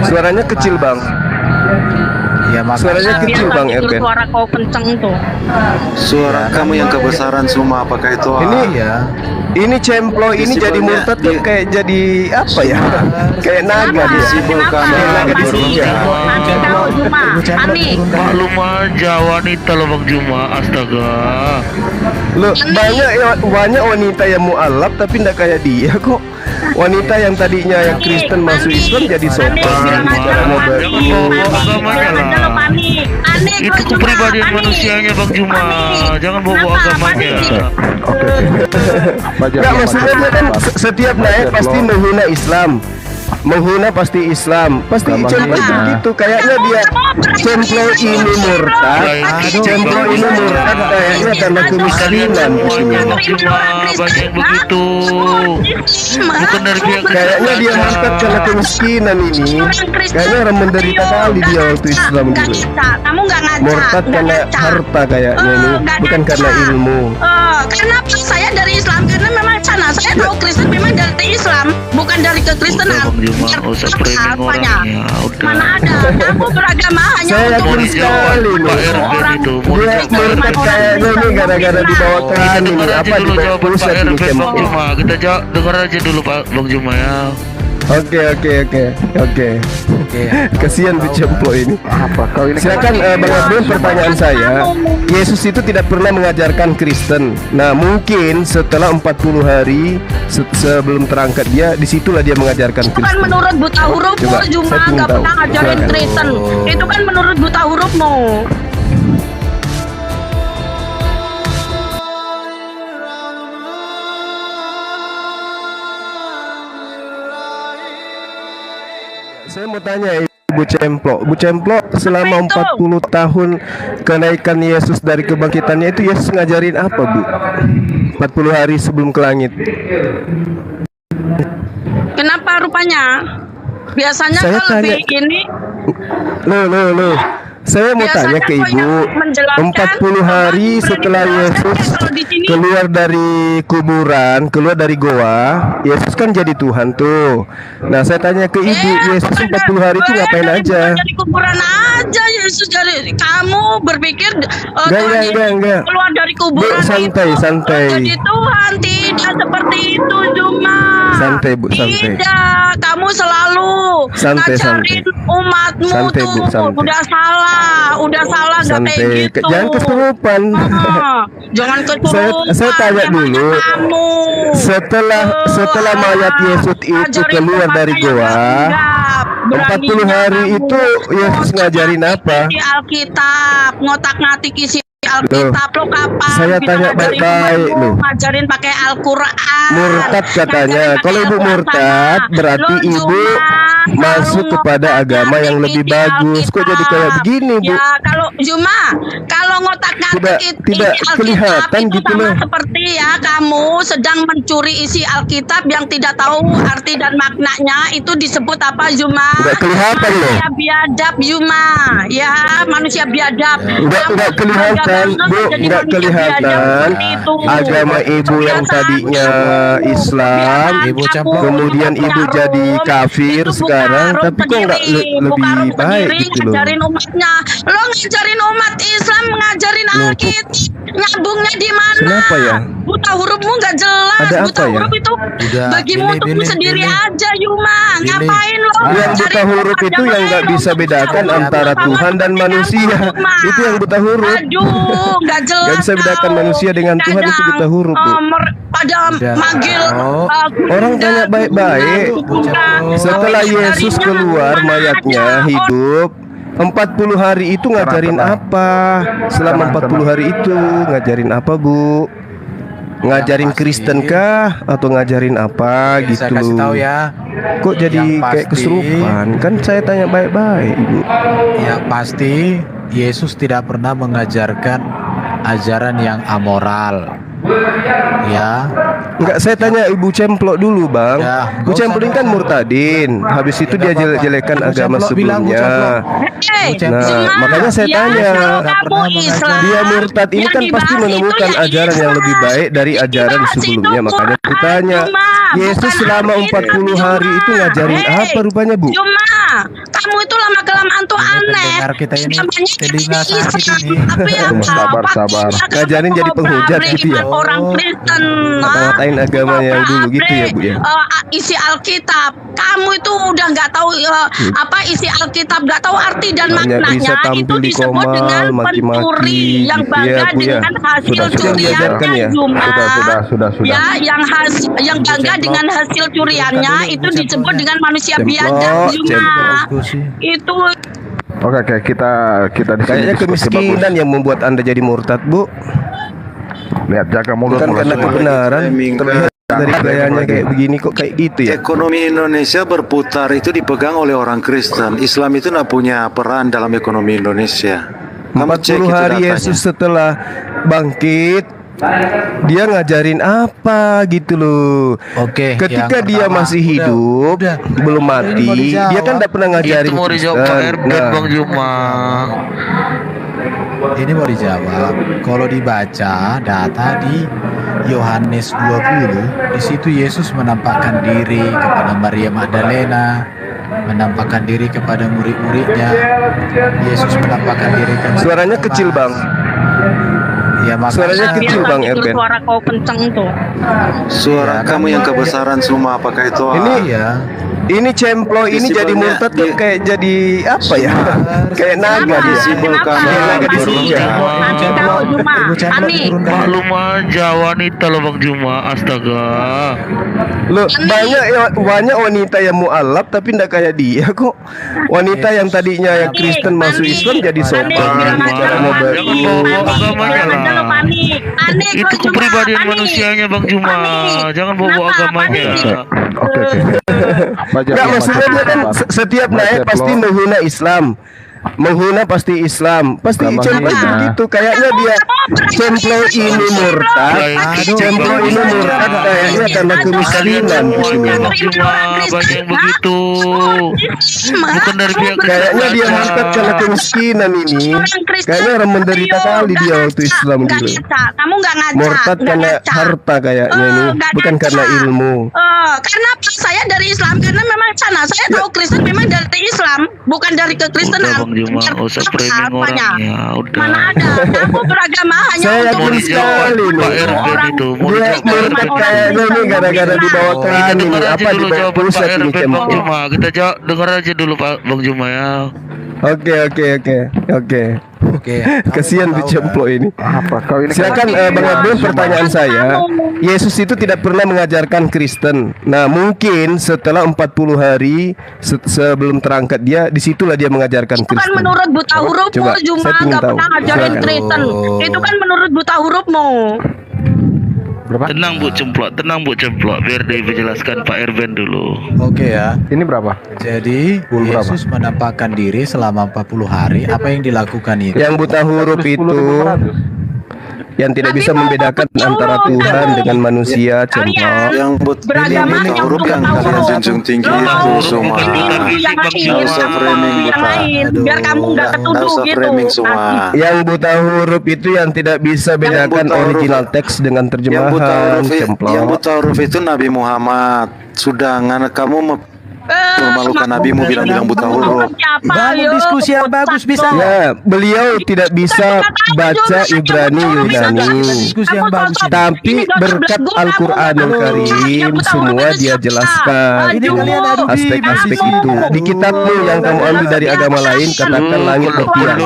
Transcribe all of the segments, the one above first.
Suaranya kecil, Bang. Ya, Suaranya kecil, Bang Erben. Suara kau kenceng tuh. Suara kamu yang kebesaran semua, apakah itu Ini ya. Ini cemplo ini jadi murtad tuh kayak jadi apa ya? Kayak naga dia. Sibuk kamu Naga di surga. Maklum aja wanita loh Bang Juma, astaga. Loh, banyak wanita yang mualaf tapi ndak kayak dia kok. Wanita yang tadinya yang Kristen masuk Islam jadi sopan. Agamanya lah. Itu kepribadian manusianya Bang Juma. Jangan bawa agamanya. Nggak, maksudnya dia kan setiap naik pasti menghina Islam. Menghina pasti Islam. Pasti cemplo itu begitu. Kayaknya dia cemplo ini murtad. Cemplo ini murtad kayaknya karena kemiskinan di sini. Banyak yang begitu. Bukan dari pihak Kayaknya dia murtad karena kemiskinan ini. Kayaknya orang menderita kali dia waktu Islam dulu. Kamu nggak ngaca. Murtad karena harta kayaknya ini, bukan karena ilmu. Kenapa saya dari Islam? Karena memang sana saya tahu Kristen memang dari Islam, bukan dari kekristenan. Mana ada? Kamu beragama hanya saya untuk yakin sekali nih. Dia murtad kayaknya ini gara-gara dibawa ke ini apa di pusat ini cemplo. Kita dengar aja dulu Pak Bang Juma ya. Oke. Kasihan tuh cemplo ini. Silakan Bang Abdul, pertanyaan saya. Yesus itu tidak pernah mengajarkan Kristen. Nah, mungkin setelah 40 hari sebelum terangkat dia, disitulah dia mengajarkan itu kan Kristen. menurut buta hurufmu, Juma nggak pernah ngajarin Kristen. Itu kan menurut buta hurufmu. Saya mau tanya Bu Cemplo, selama 40 tahun kenaikan Yesus dari kebangkitannya itu Yesus ngajarin apa, Bu? 40 hari sebelum ke langit. Kenapa rupanya? Biasanya Saya kalau tanya, begini Loh. Saya mau tanya ke Ibu, 40 hari setelah Yesus keluar dari kuburan, keluar dari goa, Yesus kan jadi Tuhan tuh. Nah, saya tanya ke Ibu, Yesus 40 hari itu ngapain aja? Jadi kuburan aja Yesus, jadi kamu berpikir Enggak. keluar dari kuburan Bu, santai. jadi Tuhan, tidak seperti itu Juma. Santai, Bu, santai. Tidak, kamu selalu ngajarin umatmu Santai, tuh Bu, santai. udah salah nggak kayak gitu. Jangan kesurupan. Jangan kesurupan. Saya tanya dulu. Setelah mayat Yesus itu keluar dari goa, 40 hari itu Yesus ngajarin apa? Di Alkitab, ngotak-ngatik isi Alkitab lo kapan? Saya tanya baik-baik loh. Ngajarin pakai Al-Qur'an. Murtad katanya. Kalau Ibu murtad berarti Ibu masuk kepada agama yang lebih bagus. Kok jadi kayak begini, Bu? Ya, kalau kalau ngotak-ngatik tidak kelihatan itu gitu sama loh. seperti ya kamu sedang mencuri isi Alkitab yang tidak tahu arti dan maknanya, itu disebut apa, Juma? Enggak kelihatan loh. Manusia biadab, Juma. Ya, manusia biadab. Enggak kelihatan, Bu, enggak kelihatan. Agama Ibu yang tadinya Islam, kemudian Ibu jadi kafir sekarang, tapi kok enggak lebih baik gitu loh. Ngajarin umatnya. Lo ngajarin umat Islam, ngajarin Alkitab. Nyambungnya di mana? Kenapa ya? Buta hurufmu nggak jelas. Ada buta apa ya? huruf itu bagimu untukmu sendiri aja, Yuma. Ngapain lo? Yang buta huruf itu yang nggak bisa bedakan antara Tuhan dan manusia. Itu yang buta huruf. Aduh, nggak jelas. Nggak bisa bedakan manusia dengan Tuhan, itu buta huruf, Bu. Pada manggil Orang tanya baik-baik. Setelah Yesus keluar mayatnya hidup, 40 hari itu ngajarin apa? Selama 40 hari itu ngajarin apa, Bu? Ngajarin Kristen kah atau ngajarin apa gitu? Saya kasih tahu ya. Kok jadi kayak kesurupan? Kan saya tanya baik-baik, Ibu. Yang pasti Yesus tidak pernah mengajarkan ajaran yang amoral. Ya. Enggak, saya tanya Ibu Cemplok dulu, Bang. Ya, Bu Cemplok ini kan murtadin. Habis itu dia jelek-jelekan Bu agama Cemplok bilang, Bu sebelumnya. Cemplok. Nah, Cuma makanya saya ya, tanya. kalau kamu Islam, Dia murtad ini yang kan pasti dibahas menemukan itu ya ajaran yang lebih Islam. baik dari ajaran Dibahas itu sebelumnya. Makanya Quran, ditanya, Cuma, Yesus bukan selama hadis, 40 hari itu Cuma. ngajarin Hei, apa rupanya, Bu? Cuma kamu itu lama-kelamaan tuh Ini aneh. pendengar kita ini Namanya telinga Islam, sakit ini. tapi Sabar, apa? sabar. Kamu Ngajarin jadi mau penghujat berabrik gitu ya? iman orang Kristen. Ngata-ngatain agama yang dulu gitu ya, Bu ya? Isi Alkitab. Kamu itu udah nggak tahu apa isi Alkitab, nggak tahu arti dan Hanya bisa maknanya. tampil Itu di disebut komal, dengan maki-maki, pencuri yang gitu ya, bangga Bu ya? dengan hasil Sudah curiannya, diajarkan ya? Cuma. Sudah. Ya, yang bangga dengan hasil curiannya itu disebut dengan manusia biadab, Cuma. Itu Oke, kita di sini Kayaknya diskusi kemiskinan yang membuat Anda jadi murtad, Bu. bagus. Lihat, jaga mulut Bukan karena kebenaran. Terlihat dari gayanya kayak begini kok kayak gitu ya. Ekonomi Indonesia berputar itu dipegang oleh orang Kristen. Islam itu tidak punya peran dalam ekonomi Indonesia. Kamu cek 40 itu hari datanya. Yesus setelah bangkit, dia ngajarin apa gitu loh. Oke. Ketika yang dia pertama, masih hidup, udah. belum Ini mati, mau dijawab. dia kan tidak pernah ngajarin Itu mau dijawab Pak Kristen. Erben, Nah, Bang Juma. Ini mau dijawab. Kalau dibaca data di Yohanes 20, di situ Yesus menampakkan diri kepada Maria Magdalena, menampakkan diri kepada murid-muridnya. Yesus menampakkan diri kepada Suaranya Thomas. kecil, Bang. Ya, makanya Suaranya kecil, Bang itu Erben. suara kau kenceng tuh. Suara Ya, kamu yang kebesaran semua, apakah itu? Ini- Iya. Ini Cemplo ini jadi Desibelnya murtad tuh kayak jadi apa ya? Kayak naga Kenapa? dia. desibel Kenapa? kamu Kayak naga di Ani, surga. Ani tahu Juma. Ibu Cemplok Ani. diturunkan. Maklum aja wanita loh Bang Juma, astaga. Loh, banyak wanita yang mualaf tapi ndak kayak dia kok. Wanita yang tadinya yang Kristen masuk Islam jadi sopan, caranya baik. Jangan bawa agamanya lah. Itu kepribadian manusianya Bang Juma. Jangan bawa agamanya. Oke. Enggak, maksudnya dia kan setiap naik pasti menghina Islam. Menghina pasti Islam. Pasti Cemplo itu gitu. Kayaknya dia Cemplo ini murtad. Cemplo ini murtad kayaknya karena kemiskinan gitu loh. Bang Juma banyak yang begitu. Bukan dari pihak Kayaknya dia murtad karena kemiskinan ini. Kayaknya orang menderita kali dia waktu Islam Nggak dulu. ngaca. Kamu nggak ngaca. Murtad nggak karena ngaca. harta kayaknya ini, Nggak bukan ngaca. karena ilmu. Karena saya dari Islam, karena memang sana saya tahu Kristen memang dari Islam, bukan dari kekristenan. Udah Bang Juma, nggak usah framing orangnya. Udah. Mana ada? Kamu beragama hanya Saya untuk Mau yakin dijawab sekali Pak nih. Erben itu. Mau Dia dijawab Pak murtad Erben. kayaknya ini gara-gara dibawakan Kita ini dengar aja apa dulu dibawa jawaban Pak pusat ini Erben Bang Cemplo. Juma. Kita jawab dengar aja dulu Pak Bang Juma ya. Oke. Oke. Kasihan Kamu Bu Cemplo ini. Apa kau ini? Silakan Bang Abdul, pertanyaan saya. Yesus itu tidak pernah mengajarkan Kristen. Nah, mungkin setelah 40 hari sebelum terangkat dia, disitulah dia mengajarkan itu kan Kristen. menurut buta hurufmu, Coba, Juma saya ingin nggak tahu. pernah ngajarin Silakan. Kristen. Itu kan menurut buta hurufmu. Berapa? Tenang Bu Cemplok, biar dia jelaskan Pak Erben dulu. Oke ya. Ini berapa? Jadi Pukul berapa? Yesus menampakkan diri selama 40 hari. Apa yang dilakukan itu? Yang buta huruf itu yang tidak bisa membedakan antara Tuhan dengan manusia, Cemplo. Yang Beragama buta yang huruf yang buta kalian huruf. junjung tinggi Lo itu mau semua. ini Tapi yang Bang lain, Juma, yang framing buta. lain, biar kamu nggak Aduh, ketuduh Nggak usah gitu. framing semua. Yang buta huruf itu yang tidak bisa bedakan buta huruf. original teks dengan Yang buta terjemahan, huruf, Cemplo. yang buta huruf itu Nabi Muhammad. Sudah, ngana kamu memalukan nabimu bilang-bilang buta huruf. Bangun diskusi yang bagus bisa. Ya, beliau tidak bisa baca Ibrani Yunani. Diskusi yang bagus. Tapi berkat Al-Quranul Karim semua dia jelaskan Ini kalian adu di aspek-aspek itu. Di kitabmu yang kamu ambil dari agama lain katakan langit bertiang.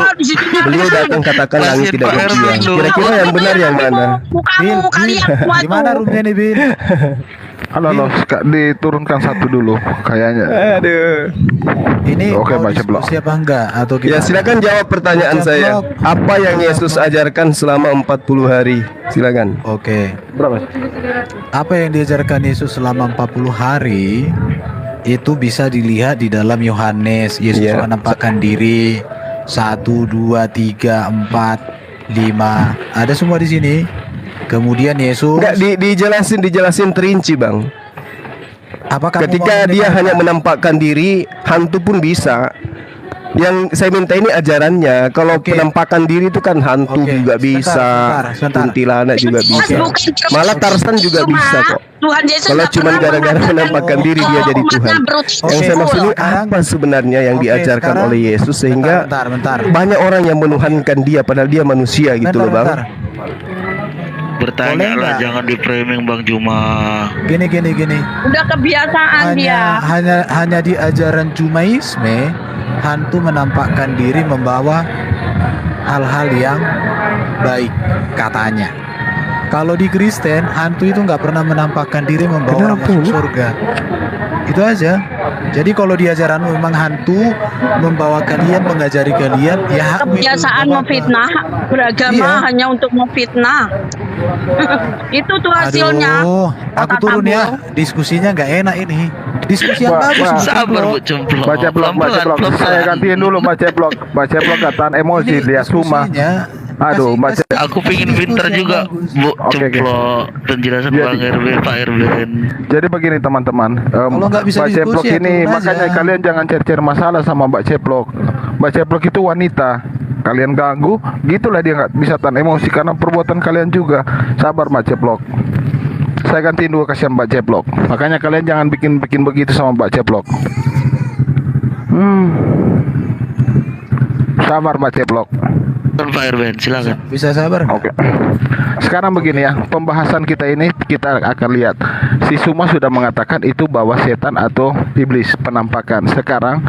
Beliau datang katakan langit tidak bertiang. Kira-kira yang benar yang mana? Bil, Kamu kalian semua di mana tuh. roomnya nih Bil? Halo, diturunkan satu dulu kayaknya. Aduh. Ini Oke, mau baca blog. diskusi apa enggak atau Ya, gimana? silakan jawab pertanyaan saya. Apa yang Yesus ajarkan selama 40 hari? Silakan. Oke. Berapa? Apa yang diajarkan Yesus selama 40 hari itu bisa dilihat di dalam Yohanes. Yesus Iya. menampakkan diri 1, 2, 3, 4, 5. Ada semua di sini. Kemudian Yesus Enggak dijelasin terinci, Bang. apakah Ketika dia hanya menampakkan diri, hantu pun bisa. Yang saya minta ini ajarannya. Kalau Oke. penampakan diri itu kan hantu Oke, juga bisa, sebentar. kuntilanak juga Jelas bisa. bukan termasuk Malah Tarsan juga cuma bisa kok. Tuhan Yesus Kalau nggak cuma pernah gara-gara mengatakan menampakkan diri dia jadi umatnya Tuhan. berusaha Yang saya maksud ini sekarang- apa sebenarnya yang Oke, diajarkan sekarang- oleh Yesus sehingga bentar. banyak orang yang menuhankan dia padahal dia manusia gitu loh, Bang. Bentar. Bertanya Boleh lah, nggak? jangan di framing Bang Juma. Gini. Udah kebiasaan dia. Hanya di ajaran Jumaisme hantu menampakkan diri membawa hal-hal yang baik katanya. Kalau di Kristen hantu itu nggak pernah menampakkan diri membawa orang Kenapa masuk ini? surga. Itu aja. Jadi kalau di ajaran memang hantu membawa kalian, mengajari kalian, ya hakmu itu, Kebiasaan nggak apa-apa. memfitnah, beragama Iya. hanya untuk memfitnah. Itu tuh hasilnya. Aduh, aku Otak turun ya. tabur. Diskusinya nggak enak ini. Diskusi yang Pak, bagus. Pak. Bu Sabar Cemplok. Bu Cemplok. Baca blog, Pelan-pelan. saya gantiin dulu baca blog kataan emosi Ini dia cuma. diskusinya, Aduh, kasih- baca- Aku pengen diskusi pintar yang juga bagus. Bu Oke. Cemplok. Penjelasan Jadi- Bang RB, Pak Erben. Jadi begini teman-teman, Kalau nggak bisa Mbak diskusi, Ceplok ya ini turun makanya aja. kalian jangan cari-cari masalah sama Mbak Ceplok. Mbak Ceplok itu wanita. Kalian ganggu, gitulah dia nggak bisa tahan emosi karena perbuatan kalian juga. Sabar Mbak Ceplok. Saya gantiin dulu kasihan Mbak Ceplok. Makanya kalian jangan bikin begitu sama Mbak Ceplok. Sabar Mbak Ceplok. Pak Erben, silakan. Bisa sabar nggak? Oke. Sekarang begini ya, pembahasan kita ini kita akan lihat. Si Suma sudah mengatakan itu bahwa setan atau iblis penampakan. Sekarang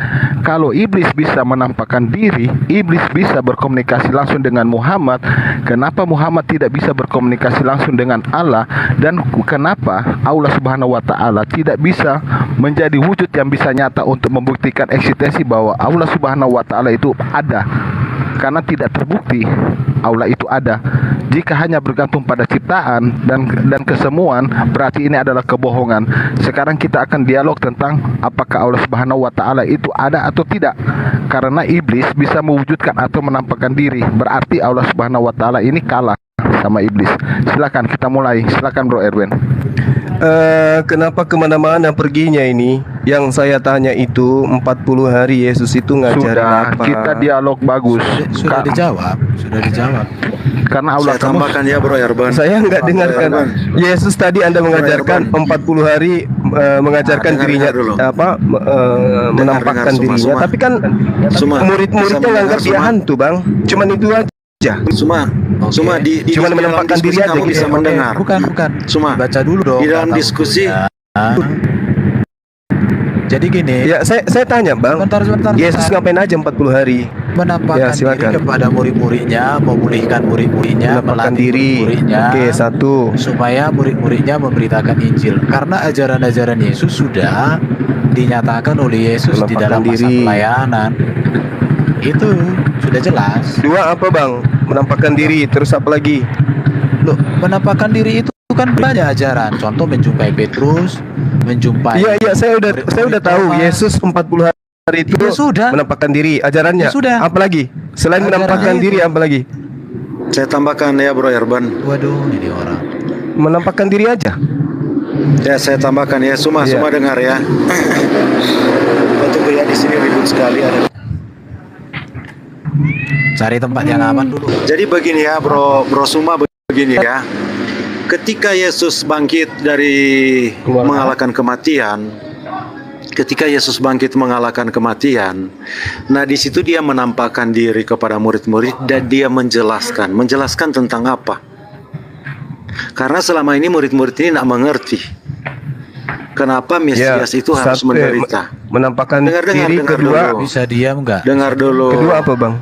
kalau iblis bisa menampakkan diri, iblis bisa berkomunikasi langsung dengan Muhammad. Kenapa Muhammad tidak bisa berkomunikasi langsung dengan Allah, dan kenapa Allah Subhanahu wa taala tidak bisa menjadi wujud yang bisa nyata untuk membuktikan eksistensi bahwa Allah Subhanahu wa taala itu ada? Karena tidak terbukti Allah itu ada. Jika hanya bergantung pada ciptaan dan kesemuan, berarti ini adalah kebohongan. Sekarang kita akan dialog tentang apakah Allah Subhanahu wa taala itu ada atau tidak. Karena iblis bisa mewujudkan atau menampakkan diri, berarti Allah Subhanahu wa taala ini kalah sama iblis. Silakan kita mulai. Silakan Bro Erwin. Kenapa kemana-mana perginya ini? Yang saya tanya itu 40 hari Yesus itu ngajarin Sudah, apa? kita dialog bagus. Sudah dijawab. Karena Allah Saya tambahkan ya Bro Erban. Saya nggak dengarkan. Yesus tadi Anda mengajarkan 40 hari mengajarkan Dengar dirinya dulu. menampakkan dengar, dirinya. Suma. Tapi kan Suma, bisa murid-muridnya mendengar, nganggap dia Suma? hantu, Bang. Cuman itu aja. Suma, Oke. di Cuman dalam menampakkan diskusi diri aja kamu gitu. bisa Oke, mendengar. Bukan. Suma, Baca dulu dong. di dalam kata diskusi usulnya. Jadi gini. Ya, saya tanya, Bang. Sebentar. Yesus ngapain aja 40 hari? Menampakkan Ya, silakan. diri kepada murid-muridnya, memulihkan murid-muridnya, Menampakkan melatih diri. murid-muridnya, Oke, satu. supaya murid-muridnya memberitakan Injil. Karena ajaran-ajaran Yesus sudah dinyatakan oleh Yesus di Menampakkan dalam masa diri. pelayanan. Itu sudah jelas. Dua apa, Bang? Menampakkan diri. Terus apa lagi? Loh, menampakkan diri itu kan banyak ajaran. Contoh menjumpai Petrus, menjumpai Iya, saya udah tahu. Thomas. Yesus 40 hari itu Ya sudah. menampakkan diri. Ajarannya. Ya sudah. Apa lagi? Selain Ajarannya menampakkan itu. diri, apa lagi? saya tambahkan ya Bro Erban. Waduh, ini orang. Menampakkan diri aja. Ya saya tambahkan ya, Suma Iya. dengar ya. Tunggu ya, di sini ribut sekali ada. Cari tempat yang aman dulu. Jadi begini ya Bro Suma, begini ya. Ketika Yesus bangkit dari mengalahkan kematian, nah di situ dia menampakkan diri kepada murid-murid dan dia menjelaskan tentang apa? Karena selama ini murid-murid ini tidak mengerti kenapa Mesias itu harus menderita. Menampakkan Dengar, diri. dengar Kedua, dulu. Bisa diam nggak? Dengar dulu. kedua apa, Bang?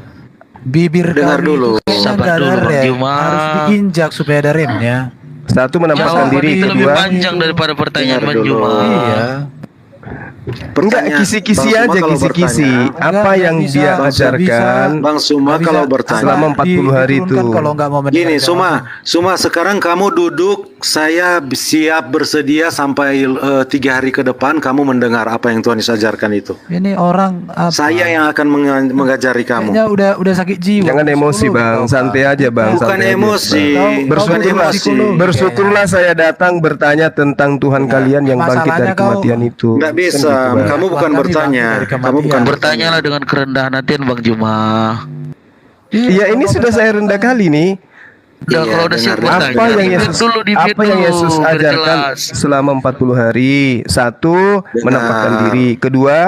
Bibir Dengar kami dulu. itu kayaknya Sabar nggak ada dulu, Bang rem. Juma. Harus diinjak supaya ada remnya. Satu menampakkan Jawaban diri. itu lebih Kedua, panjang daripada pertanyaan Dengar Bang dulu. Juma. Iya. Enggak, Pertanyaan, kisi-kisi Bang Suma aja, kalau kisi-kisi. bertanya, Apa Enggak yang bisa, dia nggak ajarkan bisa. Bang Suma Nggak kalau bisa. bertanya. selama 40 hari itu. Diturunkan kalau nggak mau mendengar Gini, jawaban. Suma sekarang kamu duduk, saya siap bersedia sampai 3 hari ke depan kamu mendengar apa yang Tuhan Yesus ajarkan itu. Ini orang apa? Saya yang akan mengajari Kayaknya kamu. udah sakit jiwa. Jangan emosi, Psikolog Bang. kau, Santai aja, Bang. Bukan Santai aja. emosi. Bersyukurlah, Bukan emosi. bersyukurlah saya datang bertanya tentang Tuhan kalian yang bangkit dari Masalahnya kau- kematian itu. Nggak bisa, Kan gitu, Bang. kamu bukan Kami bertanya. bangkit dari Kamu kematian. bukan bertanya. Bertanyalah dengan kerendahan hatian Bang Juma. Iya, ini sudah saya rendah kali nih. Udah Iya, kalau udah siap dengar. bertanya, Apa yang di-mute Yesus dulu, di-mute apa yang dulu, Yesus biar ajarkan jelas. selama 40 hari? Satu, menampakkan diri. Kedua,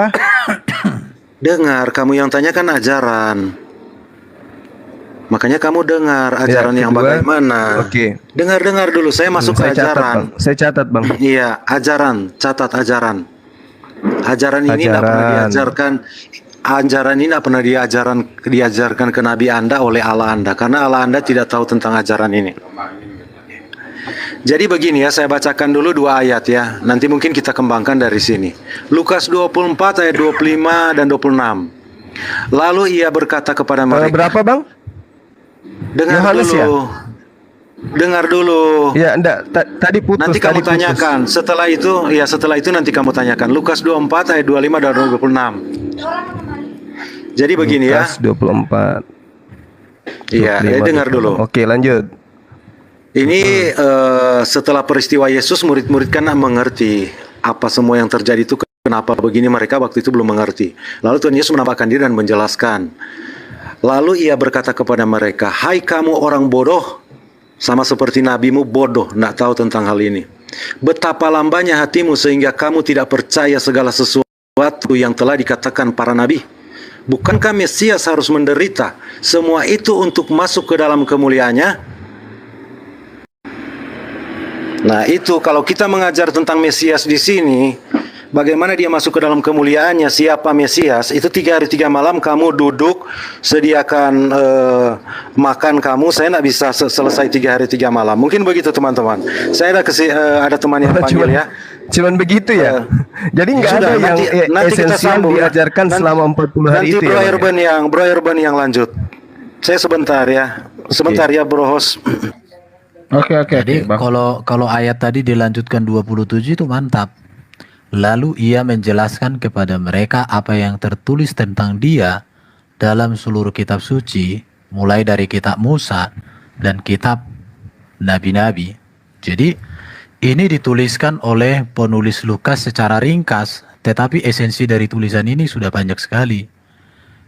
Dengar, kamu yang tanya kan ajaran. Makanya kamu dengar ajaran yang kedua. bagaimana. Oke. Dengar dulu, saya masuk ke saya catat, ajaran. Bang. Saya catat, Bang. Iya, ajaran, catat ajaran. Ajaran ini tidak pernah Ajaran. diajarkan. Ajaran ini tidak pernah diajarkan ke Nabi Anda oleh Allah Anda, karena Allah Anda tidak tahu tentang ajaran ini. Jadi begini ya, saya bacakan dulu 2 ayat ya. Nanti mungkin kita kembangkan dari sini. Lukas 24 ayat 25 dan 26. Lalu ia berkata kepada mereka, Berapa, Bang? dengar Yohanes dulu. ya? Dengar dulu. Ya, enggak. Tadi putus. Nanti kamu tadi putus. tanyakan. Setelah itu nanti kamu tanyakan. Lukas 24 ayat 25 dan 26. Jadi begini ya. Lukas 24. Iya, 25, dengar dulu. Oke, lanjut. Ini setelah peristiwa Yesus, murid-murid kan mengerti apa semua yang terjadi itu, kenapa begini, mereka waktu itu belum mengerti. Lalu Tuhan Yesus menampakkan diri dan menjelaskan. Lalu ia berkata kepada mereka, hai kamu orang bodoh, sama seperti nabimu bodoh, tidak tahu tentang hal ini. Betapa lambannya hatimu sehingga kamu tidak percaya segala sesuatu yang telah dikatakan para nabi. Bukankah Mesias harus menderita semua itu untuk masuk ke dalam kemuliaannya? Nah itu kalau kita mengajar tentang Mesias di sini, bagaimana dia masuk ke dalam kemuliaannya, siapa Mesias, itu 3 hari 3 malam kamu duduk, sediakan makan kamu, saya tidak bisa selesai 3 hari 3 malam. Mungkin begitu teman-teman. Saya ada teman yang panggil ya. Cuman begitu ya. Jadi nggak Sudah, ada yang nanti kita esensial sambung. diajarkan Nanti- selama 40 hari nanti itu Bro ya. Bang, ya? Urban yang lanjut. Saya sebentar ya. Sebentar ya Bro Host. Oke, Jadi Bang. kalau ayat tadi dilanjutkan 27 itu mantap. Lalu ia menjelaskan kepada mereka apa yang tertulis tentang dia dalam seluruh kitab suci, mulai dari kitab Musa dan kitab nabi-nabi. Jadi ini dituliskan oleh penulis Lukas secara ringkas, tetapi esensi dari tulisan ini sudah banyak sekali.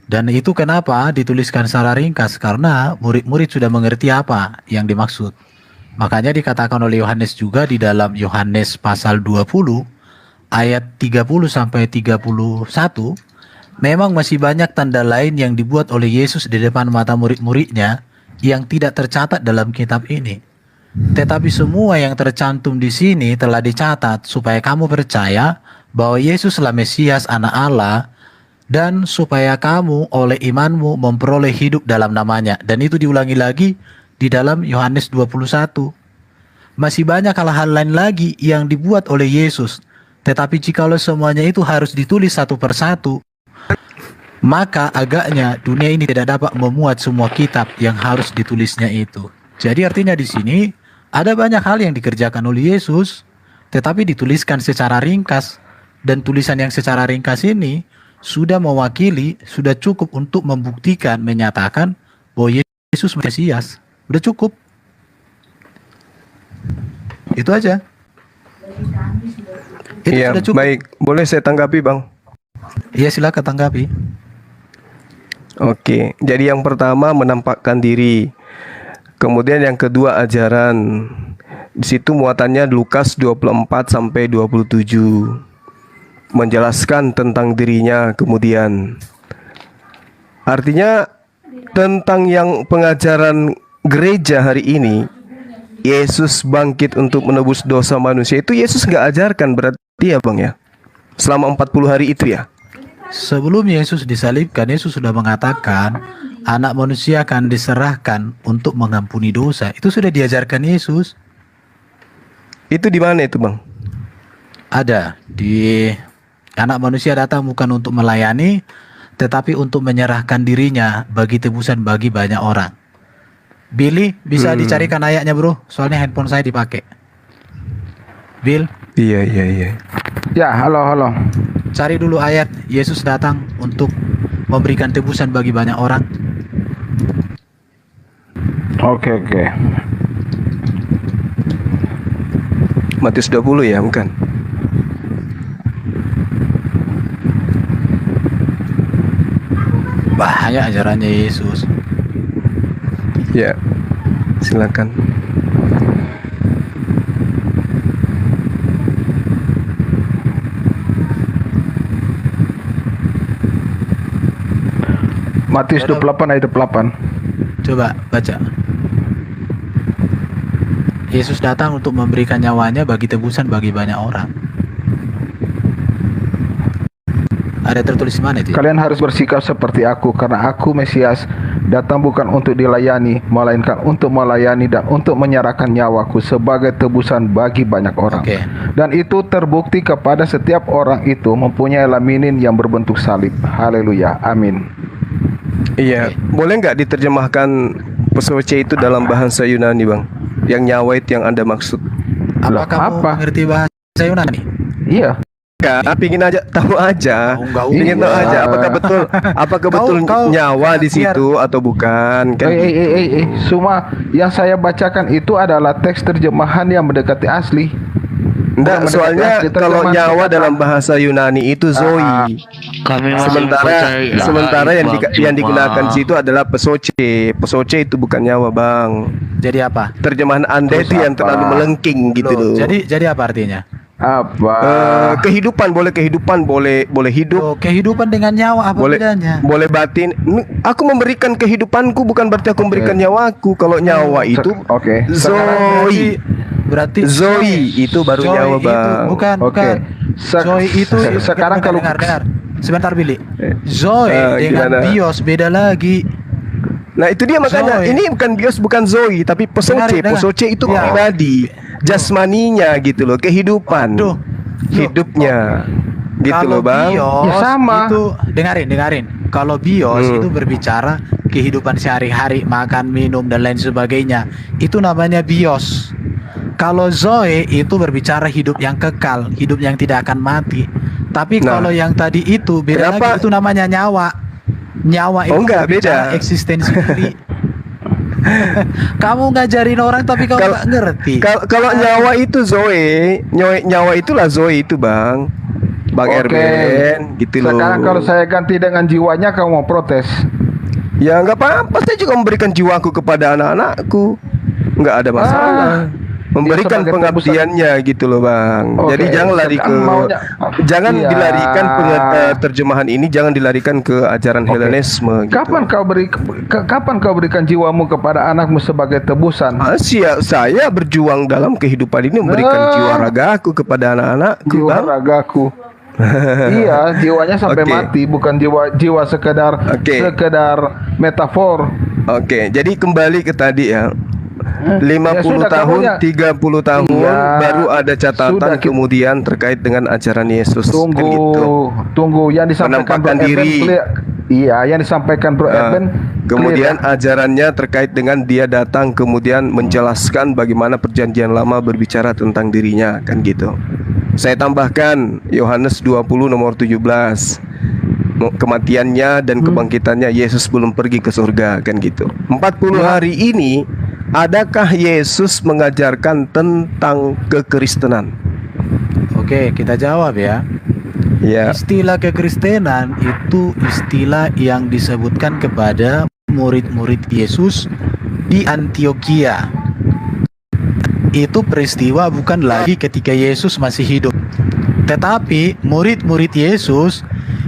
Dan itu kenapa dituliskan secara ringkas, karena murid-murid sudah mengerti apa yang dimaksud. Makanya dikatakan oleh Yohanes juga di dalam Yohanes pasal 20 ayat 30 sampai 31, memang masih banyak tanda lain yang dibuat oleh Yesus di depan mata murid-muridnya yang tidak tercatat dalam kitab ini. Tetapi semua yang tercantum di sini telah dicatat supaya kamu percaya bahwa Yesuslah Mesias Anak Allah, dan supaya kamu oleh imanmu memperoleh hidup dalam namanya. Dan itu diulangi lagi di dalam Yohanes 21. Masih banyak hal-hal lain lagi yang dibuat oleh Yesus. Tetapi jikalau semuanya itu harus ditulis satu persatu, maka agaknya dunia ini tidak dapat memuat semua kitab yang harus ditulisnya itu. Jadi artinya di sini ada banyak hal yang dikerjakan oleh Yesus, tetapi dituliskan secara ringkas. Dan tulisan yang secara ringkas ini sudah mewakili, sudah cukup untuk membuktikan, menyatakan bahwa Yesus Mesias. Udah cukup. Itu aja. Itu Iya, sudah cukup. baik. Boleh saya tanggapi, Bang? Iya, silakan tanggapi. Oke, jadi yang pertama menampakkan diri. Kemudian yang kedua ajaran. Di situ muatannya Lukas 24 sampai 27. Menjelaskan tentang dirinya kemudian. Artinya tentang yang pengajaran gereja hari ini, Yesus bangkit untuk menebus dosa manusia, itu Yesus nggak ajarkan berarti ya Bang ya? Selama 40 hari itu ya? Sebelum Yesus disalibkan, Yesus sudah mengatakan anak manusia akan diserahkan untuk mengampuni dosa. Itu sudah diajarkan Yesus. Itu di mana itu Bang? Ada di Anak manusia datang bukan untuk melayani, tetapi untuk menyerahkan dirinya bagi tebusan bagi banyak orang. Billy, bisa dicarikan ayatnya bro, soalnya handphone saya dipakai. Bill, Iya. Ya, halo. cari dulu ayat Yesus datang untuk memberikan tebusan bagi banyak orang. Oke. Matius 20 ya, bukan? Bahaya ajarannya Yesus. Ya. Silakan. Matius 28 ayat 8. Coba baca. Yesus datang untuk memberikan nyawanya bagi tebusan bagi banyak orang. Ada tertulis di mana itu? Kalian harus bersikap seperti aku, karena aku Mesias datang bukan untuk dilayani, melainkan untuk melayani dan untuk menyerahkan nyawaku sebagai tebusan bagi banyak orang. Oke. Dan itu terbukti kepada setiap orang itu mempunyai laminin yang berbentuk salib. Haleluya, amin. Iya, boleh nggak diterjemahkan pesoce itu dalam bahasa Yunani, Bang? Yang nyawa itu yang Anda maksud. Lah, Kamu apa? mengerti bahasa Yunani? Iya. Ya, pingin aja tahu aja. Enggak Pingin tahu usah. aja apakah betul Kau- nyawa di biar- situ atau bukan kan? Semua yang saya bacakan itu adalah teks terjemahan yang mendekati asli. Enggak, Bukan soalnya mendekati asli, kalau terjemahan nyawa kata. dalam bahasa Yunani itu zoe. Kami masih Sementara percaya. sementara yang Bang yang Juma. digunakan di situ adalah pesoce. Pesoce itu bukan nyawa, Bang. Jadi apa? Terjemahan Anda Terus itu yang apa? terlalu melengking gitu loh. Jadi apa artinya? Apa? Kehidupan boleh hidup. Oh, kehidupan dengan nyawa apa boleh bedanya? boleh batin. Aku memberikan kehidupanku bukan berarti aku memberikan nyawaku. Kalau nyawa itu Oke. zoe. Berarti Zoe itu baru Zoe nyawa, itu Bang. bukan. Oke. Zoe itu Sekarang kalau dengar. Sebentar Billy. Zoe dengan gimana? bios beda lagi. Nah itu dia makanya Zoe. ini bukan bios bukan zoe tapi pesoce. Dengar. Pesoce itu Ya. pribadi, jasmaninya gitu loh, kehidupan, Aduh. hidupnya, gitu Kalau loh, Bang. bios Ya, sama. itu dengarin. Kalau bios itu berbicara kehidupan sehari-hari, makan, minum dan lain sebagainya. Itu namanya bios. Kalau Zoe itu berbicara hidup yang kekal, hidup yang tidak akan mati. Tapi Nah. kalau yang tadi itu beda Kenapa? lagi, itu namanya nyawa. Nyawa itu Oh, enggak, berbicara beda. eksistensi diri. Kamu ngajarin orang tapi kamu Kal- nggak ngerti. Kalau nyawa itu zoe, nyawa itulah zoe itu, Bang. Bang Oke. Erben, gitu loh. Sekarang kalau saya ganti dengan jiwanya, kamu mau protes? Ya nggak apa-apa, saya juga memberikan jiwaku kepada anak-anakku, nggak ada masalah. Memberikan sebagai pengabdiannya gitu loh, Bang. Oke, Jadi jangan lari ke, sekarang maunya- jangan Iya. dilarikan terjemahan ini, jangan dilarikan ke ajaran Helenisme. Gitu. Kapan kau berikan jiwamu kepada anakmu sebagai tebusan? Saya berjuang dalam kehidupan ini memberikan jiwa ragaku kepada anak-anakku, Jiwa Bang. ragaku. Iya, jiwanya sampai Oke. mati, bukan jiwa sekedar Oke. metafor. Oke, jadi kembali ke tadi ya. 50 Ya sudah, tahun, kamunya- 30 tahun Iya, baru ada catatan sudah, kemudian terkait dengan ajaran Yesus. Kan gitu. Tunggu yang disampaikan Penampakan Bro Eben diri. clear. Iya, yang disampaikan Bro Nah, Eben kemudian clear, ya. ajarannya terkait dengan dia datang kemudian menjelaskan bagaimana perjanjian lama berbicara tentang dirinya, kan gitu. Saya tambahkan Yohanes 20 nomor 17. Kematiannya dan kebangkitannya, Yesus belum pergi ke surga, kan gitu. 40 hari ini adakah Yesus mengajarkan tentang kekristenan? Oke, kita jawab ya. Ya. Istilah kekristenan itu istilah yang disebutkan kepada murid-murid Yesus di Antioquia. Itu peristiwa bukan lagi ketika Yesus masih hidup, tetapi murid-murid Yesus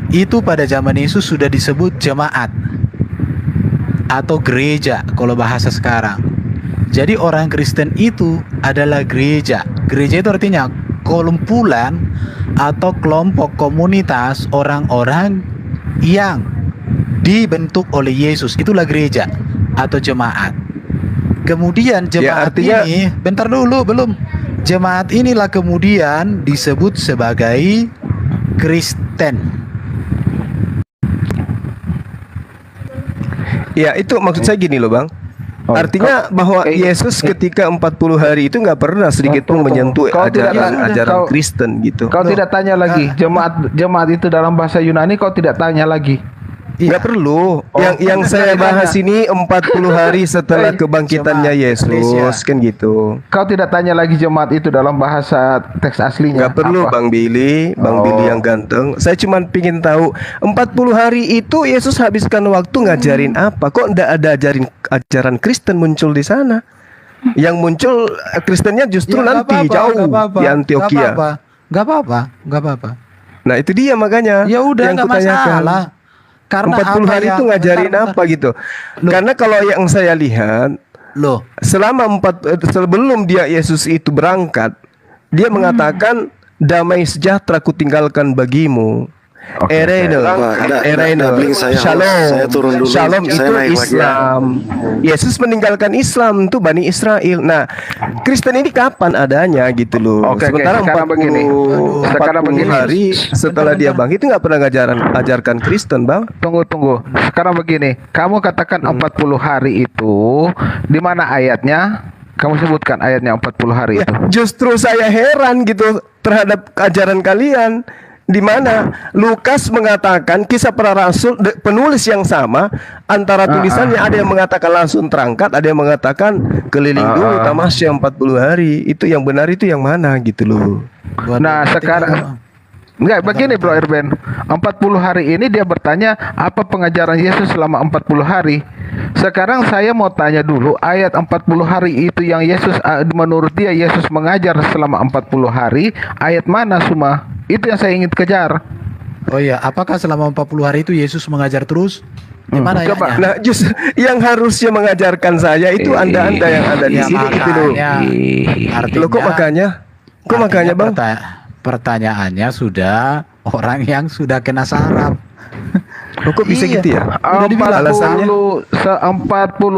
itu pada zaman Yesus sudah disebut jemaat atau gereja kalau bahasa sekarang. Jadi orang Kristen itu adalah gereja. Gereja itu artinya kumpulan atau kelompok komunitas orang-orang yang dibentuk oleh Yesus. Itulah gereja atau jemaat. Kemudian jemaat artinya- ini, bentar dulu belum. Jemaat inilah kemudian disebut sebagai Kristen. Ya itu maksud saya gini loh Bang. Oh, Artinya bahwa Yesus ketika 40 hari itu nggak pernah sedikit pun menyentuh ajaran Kristen gitu. Kau tidak tanya lagi jemaat itu dalam bahasa Yunani, kau tidak tanya lagi. Nggak perlu. Yang saya bahas ini 40 hari setelah kebangkitannya Yesus kan gitu. Kau tidak tanya lagi jemaat itu dalam bahasa teks aslinya. Nggak perlu apa? Bang Billy yang ganteng. Saya cuma pingin tahu 40 hari itu Yesus habiskan waktu ngajarin apa? Kok nggak ada ajaran Kristen muncul di sana? Yang muncul Kristennya justru nanti jauh di Antioquia. Gak apa-apa. Nah itu dia makanya. Ya udah, yang nggak kutanyakan. masalah. Karena 40 hari itu ngajarin apa gitu. Karena kalau yang saya lihat selama sebelum Yesus itu berangkat, dia mengatakan damai sejahtera kutinggalkan bagimu. Ereino, Shalom itu Islam. Yesus meninggalkan Islam itu Bani Israel. Nah, Kristen ini kapan adanya gitu loh. Sementara sekarang begini. 40 hari setelah dia bangkit itu nggak pernah ajarkan Kristen, Bang. Tunggu. Sekarang begini, kamu katakan 40 hari itu di mana ayatnya? Kamu sebutkan ayatnya 40 hari itu. Justru saya heran gitu terhadap ajaran kalian. Di mana Lukas mengatakan kisah para rasul, penulis yang sama antara tulisannya ada yang mengatakan langsung terangkat, ada yang mengatakan keliling dulu tamasya 40 hari. Itu yang benar itu yang mana gitu loh. Nah sekarang enggak begini Bro Erben, 40 hari ini dia bertanya apa pengajaran Yesus selama 40 hari. Sekarang saya mau tanya dulu, ayat 40 hari itu yang Yesus menurut dia Yesus mengajar selama 40 hari, ayat mana semua? Itu yang saya ingin kejar. Oh iya, apakah selama 40 hari itu Yesus mengajar terus? Gimana ya? Nah, justru yang harusnya mengajarkan saya itu Anda-anda yang ada di sini itu loh. Artinya, kok makanya Bang? Pertanyaannya sudah orang yang sudah kena saraf. Kok bisa gitu ya? 40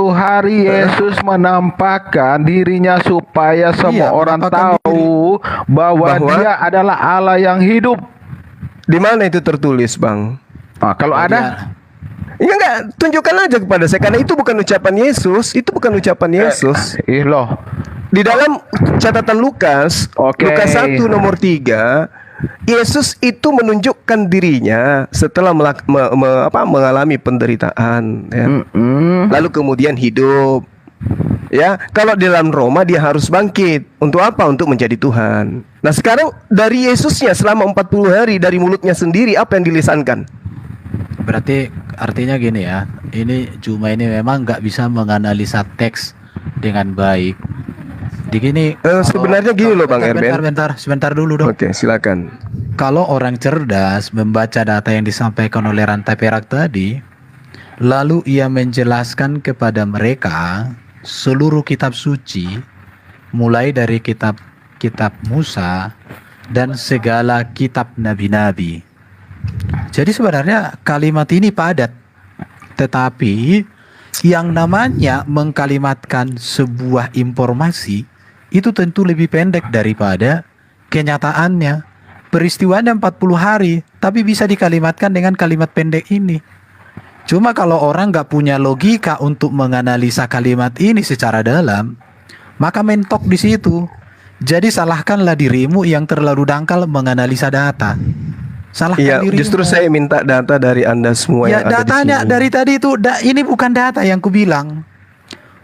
hari Yesus menampakkan dirinya supaya semua orang tahu bahwa dia adalah Allah yang hidup. Di mana itu tertulis, Bang? Kalau ada enggak, tunjukkan aja kepada saya karena itu bukan ucapan Yesus, loh. Di dalam catatan Lukas, Lukas 1 nomor 3, Yesus itu menunjukkan dirinya setelah mengalami penderitaan ya. Lalu kemudian hidup. Ya, kalau di dalam Roma dia harus bangkit. Untuk apa? Untuk menjadi Tuhan. Nah, sekarang dari Yesusnya selama 40 hari dari mulutnya sendiri apa yang dilisankan? Berarti artinya gini ya. Ini cuma ini memang nggak bisa menganalisa teks dengan baik. Sebenarnya gini loh Bang Erben. Sebentar dulu dong. Oke, silakan. Kalau orang cerdas membaca data yang disampaikan oleh Rantai Perak tadi, lalu ia menjelaskan kepada mereka seluruh kitab suci, mulai dari kitab Musa dan segala kitab nabi-nabi. Jadi sebenarnya kalimat ini padat, tetapi yang namanya mengkalimatkan sebuah informasi itu tentu lebih pendek daripada kenyataannya. Peristiwanya 40 hari, tapi bisa dikalimatkan dengan kalimat pendek ini. Cuma kalau orang nggak punya logika untuk menganalisa kalimat ini secara dalam, maka mentok di situ. Jadi salahkanlah dirimu yang terlalu dangkal menganalisa data. Salahkan dirimu. Justru saya minta data dari Anda semua yang ada di sini. Dari tadi itu ini bukan data yang kubilang.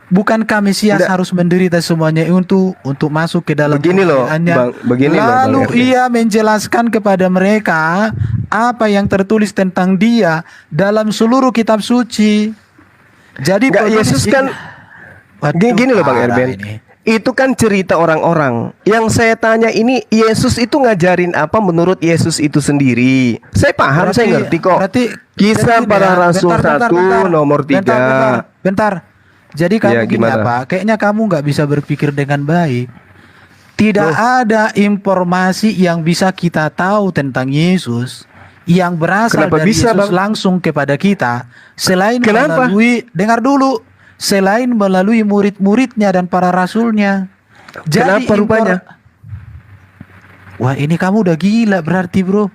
Bukankah Mesias harus menderita semuanya untuk masuk ke dalam kerajaannya? Lalu ia menjelaskan kepada mereka apa yang tertulis tentang dia dalam seluruh kitab suci. Jadi Yesus kan gini loh Bang Erben. Itu kan cerita orang-orang. Yang saya tanya ini Yesus itu ngajarin apa menurut Yesus itu sendiri. Saya paham, saya ngerti kok. Kisah para Rasul 1 nomor 3. Bentar. Jadi kamu gini apa? Kayaknya kamu nggak bisa berpikir dengan baik. Tidak ada informasi yang bisa kita tahu tentang Yesus yang berasal dari Yesus langsung kepada kita selain melalui, dengar dulu, selain melalui murid-muridnya dan para rasulnya. Jadi kenapa rupanya? Wah, ini kamu udah gila berarti, bro.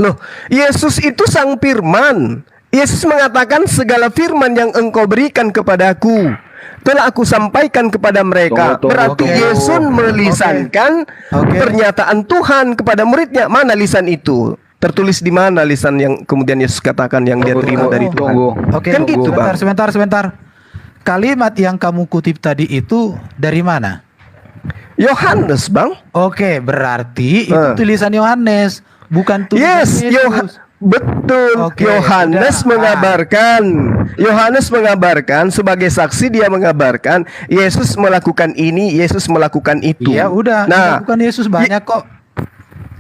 Loh, Yesus itu sang firman. Yesus mengatakan segala firman yang engkau berikan kepadaku telah aku sampaikan kepada mereka. Berarti Yesus melisankan pernyataan Tuhan kepada muridnya. Mana lisan itu? Tertulis di mana lisan yang kemudian Yesus katakan yang dia terima dari Tuhan? Kan gitu, Bang. Sebentar. Kalimat yang kamu kutip tadi itu dari mana? Yohanes, Bang. Oke, berarti itu tulisan Yohanes, bukan tulisan Yesus. Betul. Yohanes mengabarkan. Yohanes mengabarkan sebagai saksi, dia mengabarkan Yesus melakukan ini, Yesus melakukan itu. Ya udah, bukan Yesus banyak kok.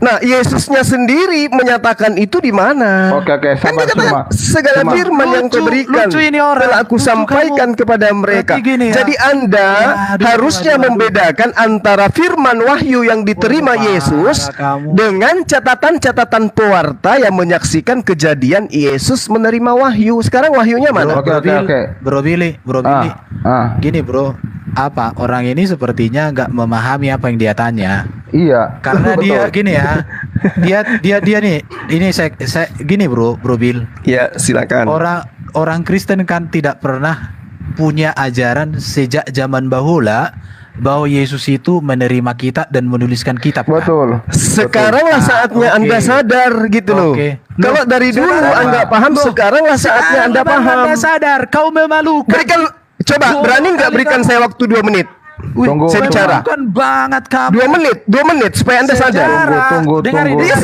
Nah, Yesusnya sendiri menyatakan itu di mana? Oke, Kan dia katakan segala firman yang kau berikan telah aku sampaikan kepada mereka. Jadi Anda harusnya membedakan antara firman wahyu yang diterima Yesus dengan catatan-catatan pewarta yang menyaksikan kejadian Yesus menerima wahyu. Sekarang wahyunya mana? Bro Billy. Gini, Bro. Apa orang ini sepertinya nggak memahami apa yang dia tanya. Iya. Karena dia gini ya. Dia nih. Ini saya gini, Bro Bill. Ya, silakan. Orang Kristen kan tidak pernah punya ajaran sejak zaman bahula bahwa Yesus itu menerima kitab dan menuliskan kitab. Betul. Sekaranglah saatnya Anda sadar gitu loh. Kalau dari dulu Anda paham, sekaranglah saatnya Anda paham. Anda sadar, kau memalukan. Coba berani nggak berikan saya waktu 2 menit? Tunggu. Saya bicara. Bukan banget kamu. 2 menit supaya Anda sadar. Tunggu. Dia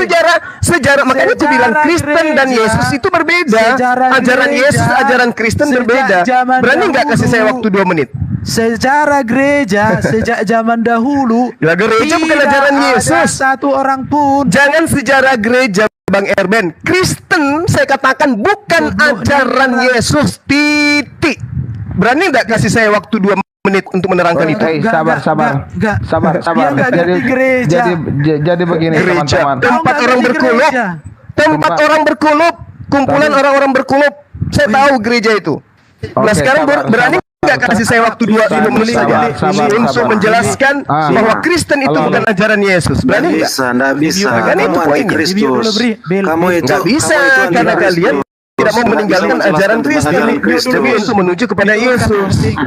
sejarah makanya aku bilang Kristen dan Yesus itu berbeda. Ajaran Yesus, ajaran Kristen berbeda. Berani nggak kasih saya waktu 2 menit? Sejarah gereja sejak zaman dahulu. Ya, gereja bukan ajaran Yesus. Satu orang pun. Jangan sejarah gereja, Bang Erben. Kristen saya katakan bukan ajaran Yesus. Titik. Berani nggak kasih saya waktu 2 menit untuk menerangkan itu? Sabar. Jadi begini, teman-teman. Tempat orang berkulup, kumpulan orang-orang berkulup. Saya tahu gereja itu. Nah, sekarang berani nggak kasih saya waktu 2 menit saja untuk menjelaskan bahwa Kristen itu bukan ajaran Yesus? Berani nggak? Nggak bisa. Kan itu poinnya. Kamu itu Nggak bisa karena kalian tidak mau meninggalkan ajaran Kristen untuk menuju kepada Yesus.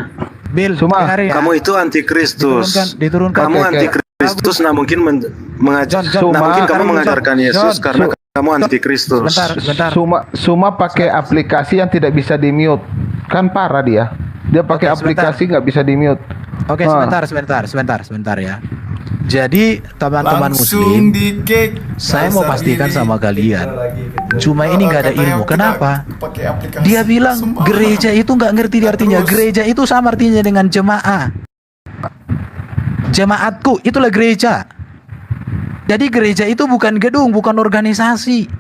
Kamu itu antikristus. Kamu antikristus. Nah mungkin kamu mengajarkan Yesus karena kamu antikristus. Bentar. Suma pakai aplikasi yang tidak bisa di mute. Kan parah dia. Dia pakai aplikasi nggak bisa di mute. Oke, sebentar ya. Jadi teman-teman muslim, saya mau pastikan sama kalian, cuma ini nggak ada ilmu. Kenapa? Dia bilang gereja itu nggak ngerti artinya. Gereja itu sama artinya dengan jemaah. Jemaatku itulah gereja. Jadi gereja itu bukan gedung, bukan organisasi.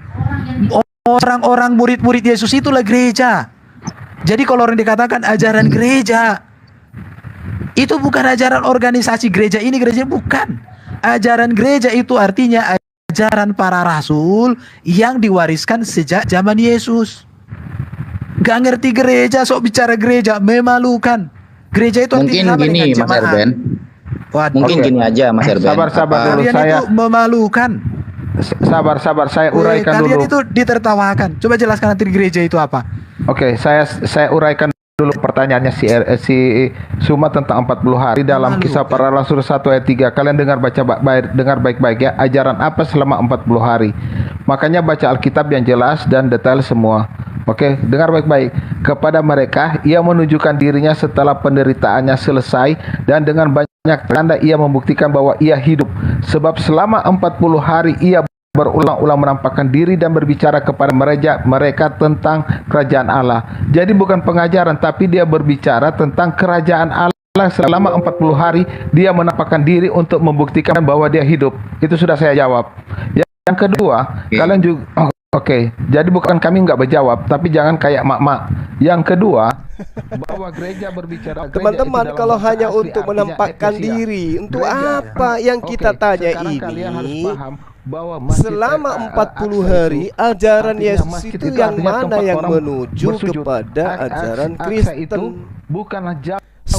Orang-orang murid-murid Yesus itulah gereja. Jadi kalau orang dikatakan ajaran gereja, itu bukan ajaran organisasi gereja ini, gereja bukan. Ajaran gereja itu artinya ajaran para rasul yang diwariskan sejak zaman Yesus. Gak ngerti gereja, sok bicara gereja, memalukan. Gereja itu mungkin gini, Mas Erben. Mungkin gini aja, Mas Erben. Sabar dulu, saya itu memalukan. Sabar, saya uraikan dulu. Kalian itu ditertawakan. Coba jelaskan nanti gereja itu apa. Oke, saya uraikan dulu pertanyaannya si Suma tentang 40 hari dalam Kisah Para Rasul 1 ayat 3. Kalian dengar baik-baik ya, ajaran apa selama 40 hari. Makanya baca Alkitab yang jelas dan detail semua. Oke, dengar baik-baik. Kepada mereka ia menunjukkan dirinya setelah penderitaannya selesai, dan dengan banyak tanda ia membuktikan bahwa ia hidup. Sebab selama 40 hari ia berulang-ulang menampakkan diri dan berbicara kepada mereka tentang kerajaan Allah. Jadi bukan pengajaran, tapi dia berbicara tentang kerajaan Allah. Selama 40 hari dia menampakkan diri untuk membuktikan bahwa dia hidup. Itu sudah saya jawab. Yang kedua, kalian juga Oke, jadi bukan kami nggak berjawab, tapi jangan kayak mak-mak. Yang kedua, bahwa gereja berbicara. Teman-teman, kalau hanya untuk menampakkan diri, untuk apa yang kita tanya ini? Selama 40 hari, ajaran Yesus itu yang mana yang menuju kepada ajaran Kristen? Bukanlah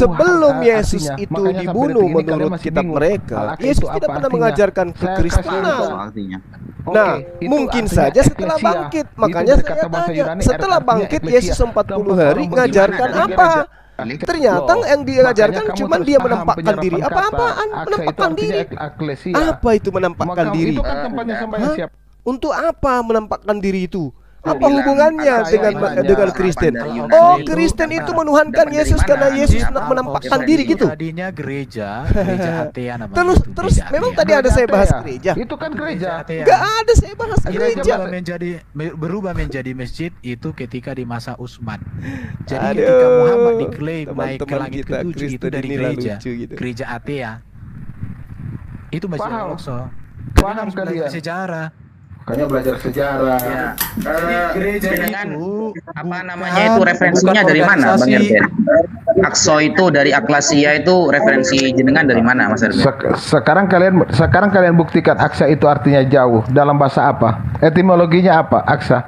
sebelum Yesus artinya. itu Makanya sampai dibunuh detik ini kalian menurut masih kitab bingung. mereka, Al-Aksa Yesus itu tidak apa pernah artinya? mengajarkan Saya kasih kekristenan. tahu. artinya. Nah, Oke, itu mungkin artinya saja setelah eklesia. bangkit, Itu makanya dari saya kata bahasa tanya, Yunani, setelah artinya bangkit eklesia. Yesus 40 Tempat hari orang ngajarkan beribadah apa? dari gereja. Ternyata Loh, yang diajarkan makanya kamu cuma terus dia paham menampakkan diri. penyerapan kata. Apa-apaan? Aksa itu Menampakkan artinya diri. eklesia. Apa itu menampakkan Makam diri? itu kan tempatnya sembahyang Hah? siapa? Untuk apa menampakkan diri itu? Apa bilang, hubungannya saya dengan tanya, Kristen? dari Yunani Oh, itu Kristen dapat- itu menuhankan dapat dari Yesus mana? karena Yesus Apa? menampakkan Oh, diri gitu. Tadinya gereja atea namanya. Terus itu, terus gereja memang atea. tadi ada saya bahas Gereja. gereja. Itu kan gereja. Atea. Gak ada saya bahas gereja. Berubah menjadi masjid itu ketika di masa Utsman. Jadi Aduh, ketika Muhammad diklaim naik ke teman-teman langit kita ketujuh itu Kristen dari inilah gereja, lucu gitu. gereja atea. Itu masjid Paham. Al-Aqsa. Paham Harus belajar kalian. sejarah. Makanya belajar sejarah. Ya. Gereja Dengan itu apa namanya itu referensinya bukan dari mana, Bang organisasi. Erben? Akso itu dari Aklasia itu referensi jenengan dari mana, Mas Erben? Sekarang kalian buktikan aksa itu artinya jauh. Dalam bahasa apa? Etimologinya apa? Aksa.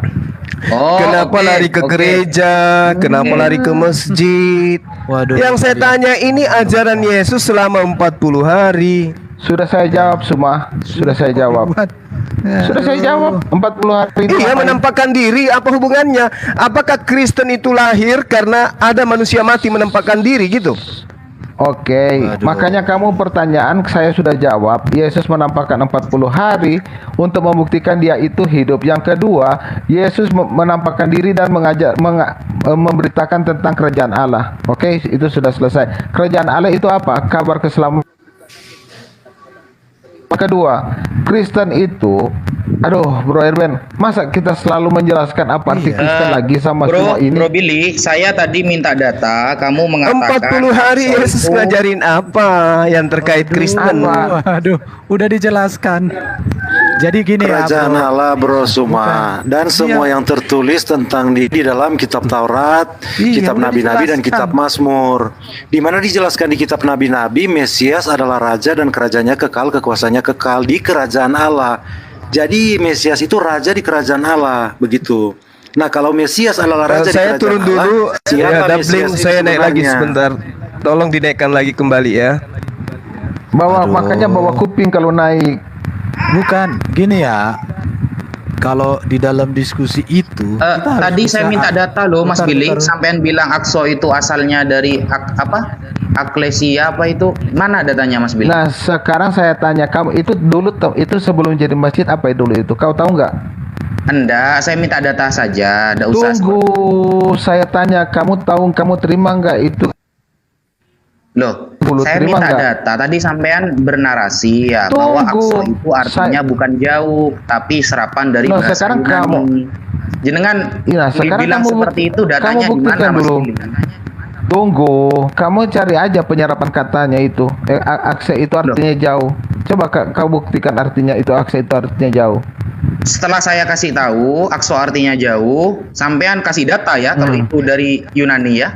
Oh, Kenapa oke, lari ke oke. gereja? Kenapa Oke. lari ke masjid? Waduh, Yang saya tanya ini ajaran Yesus selama 40 hari. Sudah saya jawab semua. Sudah saya jawab. Sudah saya jawab. 40 hari itu Iya, apa? menampakkan diri, apa hubungannya? Apakah Kristen itu lahir karena ada manusia mati menampakkan diri gitu? Oke, Waduh. makanya kamu pertanyaan saya sudah jawab. Yesus menampakkan 40 hari untuk membuktikan dia itu hidup. Yang kedua, Yesus menampakkan diri dan memberitakan tentang kerajaan Allah. Oke, itu sudah selesai. Kerajaan Allah itu apa? Kabar keselamatan. Kedua, Kristen itu, aduh, Bro Erben, masa kita selalu menjelaskan apa arti Kristen lagi sama semua ini? Bro Billy, saya tadi minta data, kamu mengatakan 40 hari Akso Yesus itu- ngajarin apa yang terkait Kristen? Waduh, udah dijelaskan. Jadi gini ya, Kerajaan bro. Allah bro semua dan semua yang tertulis tentang di dalam kitab Taurat, Iya, kitab udah nabi-nabi dan dijelaskan. kitab Mazmur. Di mana dijelaskan di kitab nabi-nabi Mesias adalah raja dan kerajaannya kekal, kekuasaannya kekal di kerajaan Allah. Jadi Mesias itu raja di kerajaan Allah, begitu. Nah, kalau Mesias adalah raja di Saya kerajaan turun Allah, dulu, siapa ya, Dabling, Mesias itu saya naik lagi sebenarnya? sebentar. Tolong dinaikkan lagi kembali ya. Makanya bawa kuping kalau naik. Bukan, gini ya. Kalau di dalam diskusi itu, kita harus tadi bisa- saya minta data loh, Mas Bentar, Billy. bentar. Sampean bilang Akso itu asalnya dari Aklesia apa itu? Mana datanya, Mas Billy? Nah, sekarang saya tanya kamu itu dulu itu sebelum jadi masjid apa dulu itu? Kau tahu nggak? Enggak, saya minta data saja. Enggak usah. Tunggu, saya tanya kamu terima nggak itu? Loh, Dulu saya terima minta nggak? data. Tadi sampean bernarasi ya bahwa Tunggu. Akso itu artinya bukan jauh, tapi serapan dari Loh, bahasa sekarang Yunani. Jenengan Iya, sekarang bilang kamu seperti itu, kamu datanya buktikan gimana, Mas dulu. Billy? Tunggu, kamu cari aja penyerapan katanya itu. Akse itu artinya jauh. Coba kau buktikan artinya itu akse itu artinya jauh. Setelah saya kasih tahu Akso artinya jauh, sampean kasih data ya kalau itu dari Yunani ya.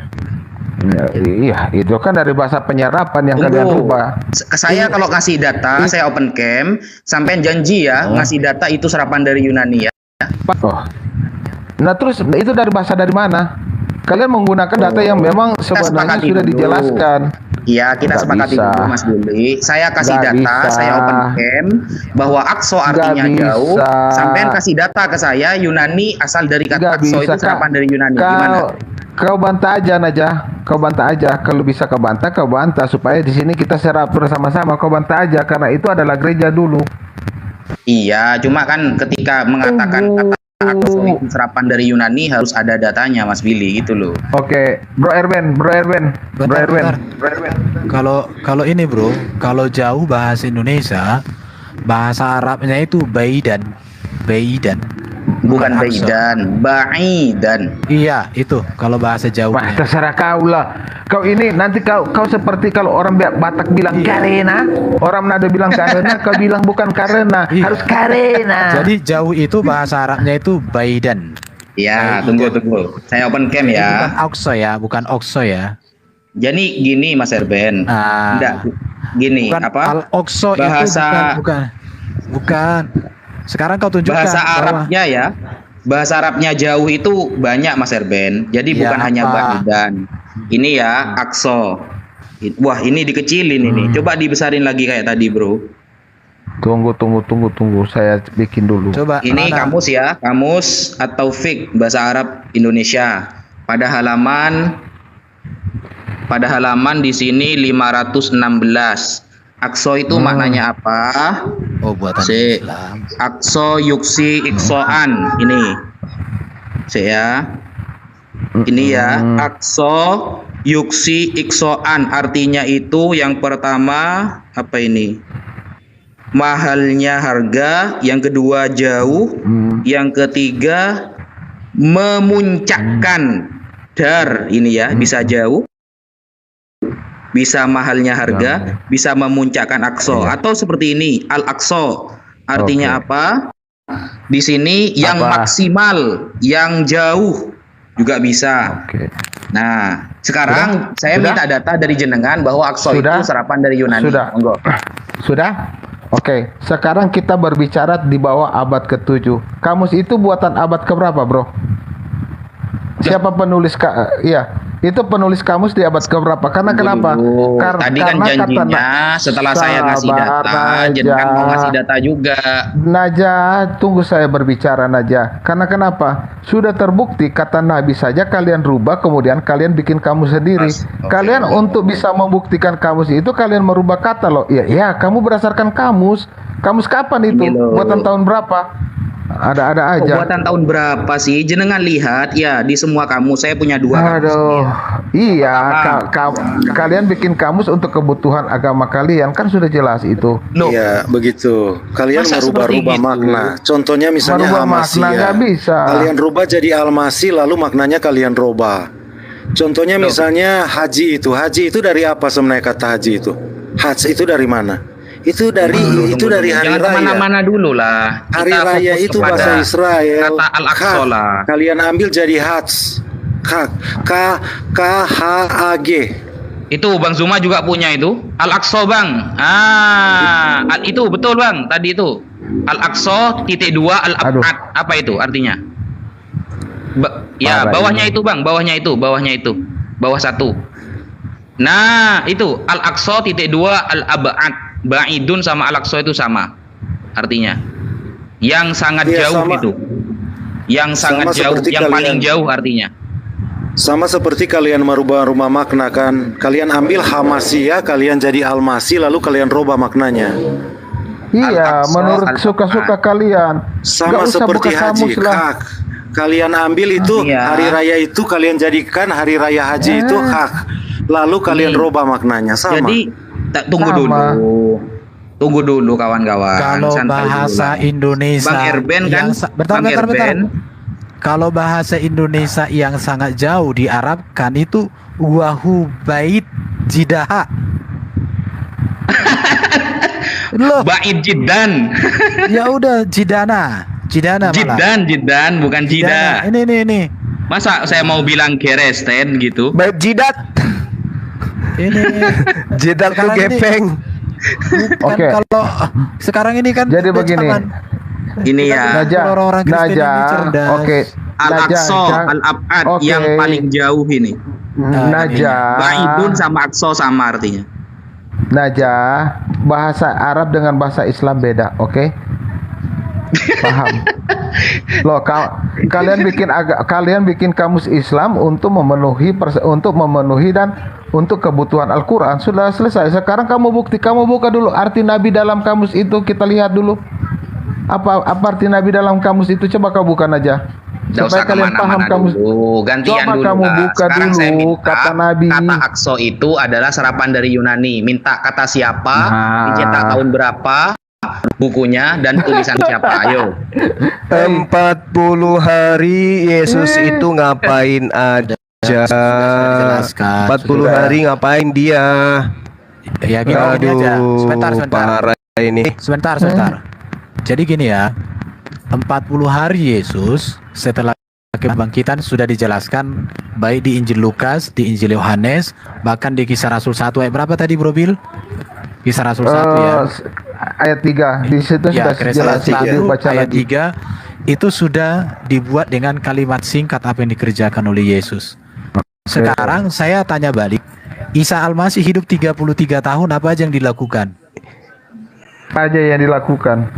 Ya, iya, itu kan dari bahasa penyerapan yang kalian rubah. Ke saya kalau kasih data, saya open cam, sampean janji ya ngasih data itu serapan dari Yunani ya. Oh. Nah, terus itu dari bahasa dari mana? Kalian menggunakan data yang memang sebenarnya sepakati sudah dulu. dijelaskan. Iya, kita Nggak sepakati bisa. dulu Mas Billy. Saya kasih Nggak data, bisa. saya open cam bahwa Akso artinya Nggak jauh. bisa. Sampean kasih data ke saya Yunani asal dari kata Nggak Akso bisa, itu serapan Kak. dari Yunani. Gimana? Kau bantah aja Naja. Kau bantah aja. Kalau bisa kau bantah supaya di sini kita serap bersama-sama. Kau bantah aja karena itu adalah gereja dulu. Iya, cuma kan ketika mengatakan kata Akso itu serapan dari Yunani harus ada datanya Mas Billy gitu loh. Oke, Bro Erben. Bentar. Kalau ini bro, kalau jauh bahasa Indonesia, bahasa Arabnya itu baidan. Bukan Akso. Baidan. Iya, itu kalau bahasa Wah, jauhnya. terserah kau lah. Kau ini nanti kau seperti kalau orang Batak bilang karena, orang Manado bilang karena, kau bilang bukan karena, Iya. harus karena. Jadi jauh itu bahasa Arabnya itu baidan. Ya, Baidan. tunggu. Saya open cam Bukan ya. bukan okso ya. Jadi gini Mas Erben. Ah. Enggak, gini Bukan apa? al-okso itu Bahasa- bukan. Sekarang kau tunjukkan Bahasa bahwa- Arabnya ya. Bahasa Arabnya jauh itu banyak Mas Erben. Jadi Ya, bukan hanya apa? Baidan. Ini ya Akso. Wah, ini dikecilin ini. Coba dibesarin lagi kayak tadi, Bro. Tunggu. Saya bikin dulu. Coba Ini mana? kamus ya, kamus atau fik bahasa Arab Indonesia. Pada halaman di sini 516. Akso itu maknanya apa? Oh, buatan Si Islam. akso yuksi iksoan ini. Si ya. Ini ya, akso yuksi iksoan artinya itu yang pertama apa ini? Mahalnya harga, yang kedua jauh, yang ketiga memuncakkan. Dar ini ya, bisa jauh, bisa mahalnya harga, bisa memuncakkan akso, atau seperti ini al-aqsa artinya apa? Di sini yang Apa? maksimal, yang jauh juga bisa. Oke. Nah, sekarang saya Sudah? minta data dari jenengan bahwa akso Sudah? itu serapan dari Yunani. Sudah. Monggo. Sudah? Oke, sekarang kita berbicara di bawah abad ke-7. Kamus itu buatan abad keberapa, Bro? Siapa penulis iya, itu penulis kamus di abad keberapa? Karena kenapa? Tadi kan janjinya setelah saya ngasih data, jenengan mau ngasih data juga. Najah, tunggu saya berbicara Najah. Karena kenapa? Sudah terbukti kata Nabi saja kalian rubah, kemudian kalian bikin kamus sendiri. Kalian untuk bisa membuktikan kamus itu kalian merubah kata loh. Iya, kamu berdasarkan kamus. Kamus kapan itu? Ini loh. Buatan tahun berapa? Ada aja. Buatan tahun berapa sih? Jenengan lihat ya di semua kamus saya punya 2 kamus. Aduh, iya. Kalian bikin kamus untuk kebutuhan agama kalian, kan sudah jelas itu. Loh, Iya, begitu. Kalian Masa merubah-rubah seperti gitu? makna. Contohnya misalnya Merubah Al-Masih makna ya. nggak bisa. Kalian rubah jadi Al-Masih lalu maknanya kalian rubah. Contohnya misalnya haji itu dari apa sebenarnya kata haji itu? Hajj itu dari mana? Itu dari hari jangan raya. kemana-mana dulu lah. Hari Kita raya fokus itu kepada bahasa Israel. kata Al-Aqsa Hak. lah. Kalian ambil jadi Hajj. Hak. K-H-A-G. Itu Bang Zuma juga punya itu. Al-Aqsa, Bang. Itu betul, Bang. Tadi itu. Al-Aqsa .2 Aduh. Al-Ab'ad. Apa itu artinya? Parah Bawahnya ini. itu, Bang. Bawah 1. Nah, itu Al-Aqsa .2 Al-Ab'ad. Ba'idun sama Al-Aqsa itu sama artinya. Yang sangat Iya, jauh sama. itu. Yang sangat Sama jauh, seperti yang kalian. paling jauh artinya. Sama seperti kalian merubah-rubah makna kan. Kalian ambil Hamasiyah, kalian jadi Al-Masih lalu kalian rubah maknanya. Iya, Al-Aqsa, menurut suka-suka kalian. Sama Nggak usah seperti buka haji. kamus lah. Hak. Kalian ambil itu Iya. hari raya itu kalian jadikan hari raya haji itu hak. Lalu kalian Ini. rubah maknanya sama. Jadi tunggu Sama. dulu. Tunggu dulu kawan-kawan. Kalau Santai dulu bahasa lah. Indonesia Bang Erben kan? bentar. Bang Erben. Kalau bahasa Indonesia yang sangat jauh diarabkan itu wahu bait jidaha. Loh, Ba'id jiddan. ya udah jidana malah. Jiddan bukan Jidana. jida. Ini. Masa saya mau bilang geresten gitu? Baik jidat. Ini. Jidat tuh Sekarang ini- gepeng. Kan Oke. kalau sekarang ini kan Jadi udah begini. zaman. Ini ya. Najah, Orang-orang Kristen ini Najah, cerdas. oke. Al-Aqsa, Najah, Al-Ab'ad oke. yang paling jauh ini. Najah, Ba'idun sama Aqsa sama artinya. Najah, bahasa Arab dengan bahasa Islam beda, oke? Paham? Loh, kalian bikin kamus Islam untuk memenuhi dan untuk kebutuhan Al-Quran. Sudah selesai. Sekarang kamu buka dulu arti Nabi dalam kamus itu, kita lihat dulu. Apa arti Nabi dalam kamus itu? Coba kau bukan aja. Nggak Supaya usah kalian paham kemana-mana kamus. dulu. Gantian Coba dulu kamu lah. buka Sekarang saya dulu minta kata Nabi. Kata Aqsa itu adalah serapan dari Yunani. Minta kata siapa, Nah. dicetak tahun berapa, bukunya dan tulisan siapa. Ayo. 40 hari Yesus itu ngapain aja? Jelaskan. 40 hari ngapain dia? Ya gini aja. Sebentar. Parah ini. Sebentar. Jadi gini ya. 40 hari Yesus setelah kebangkitan sudah dijelaskan baik di Injil Lukas, di Injil Yohanes, bahkan di Kisah Rasul 1 ayat berapa tadi Bro Bill? Kisah Rasul 1 ya. Ayat 3 di situ Ya, sudah Kisah jelas Rasul 1 baca ayat lagi. 3 itu sudah dibuat dengan kalimat singkat apa yang dikerjakan oleh Yesus. Sekarang saya tanya balik, Isa Al-Masih hidup 33 tahun, apa aja yang dilakukan? Apa aja yang dilakukan?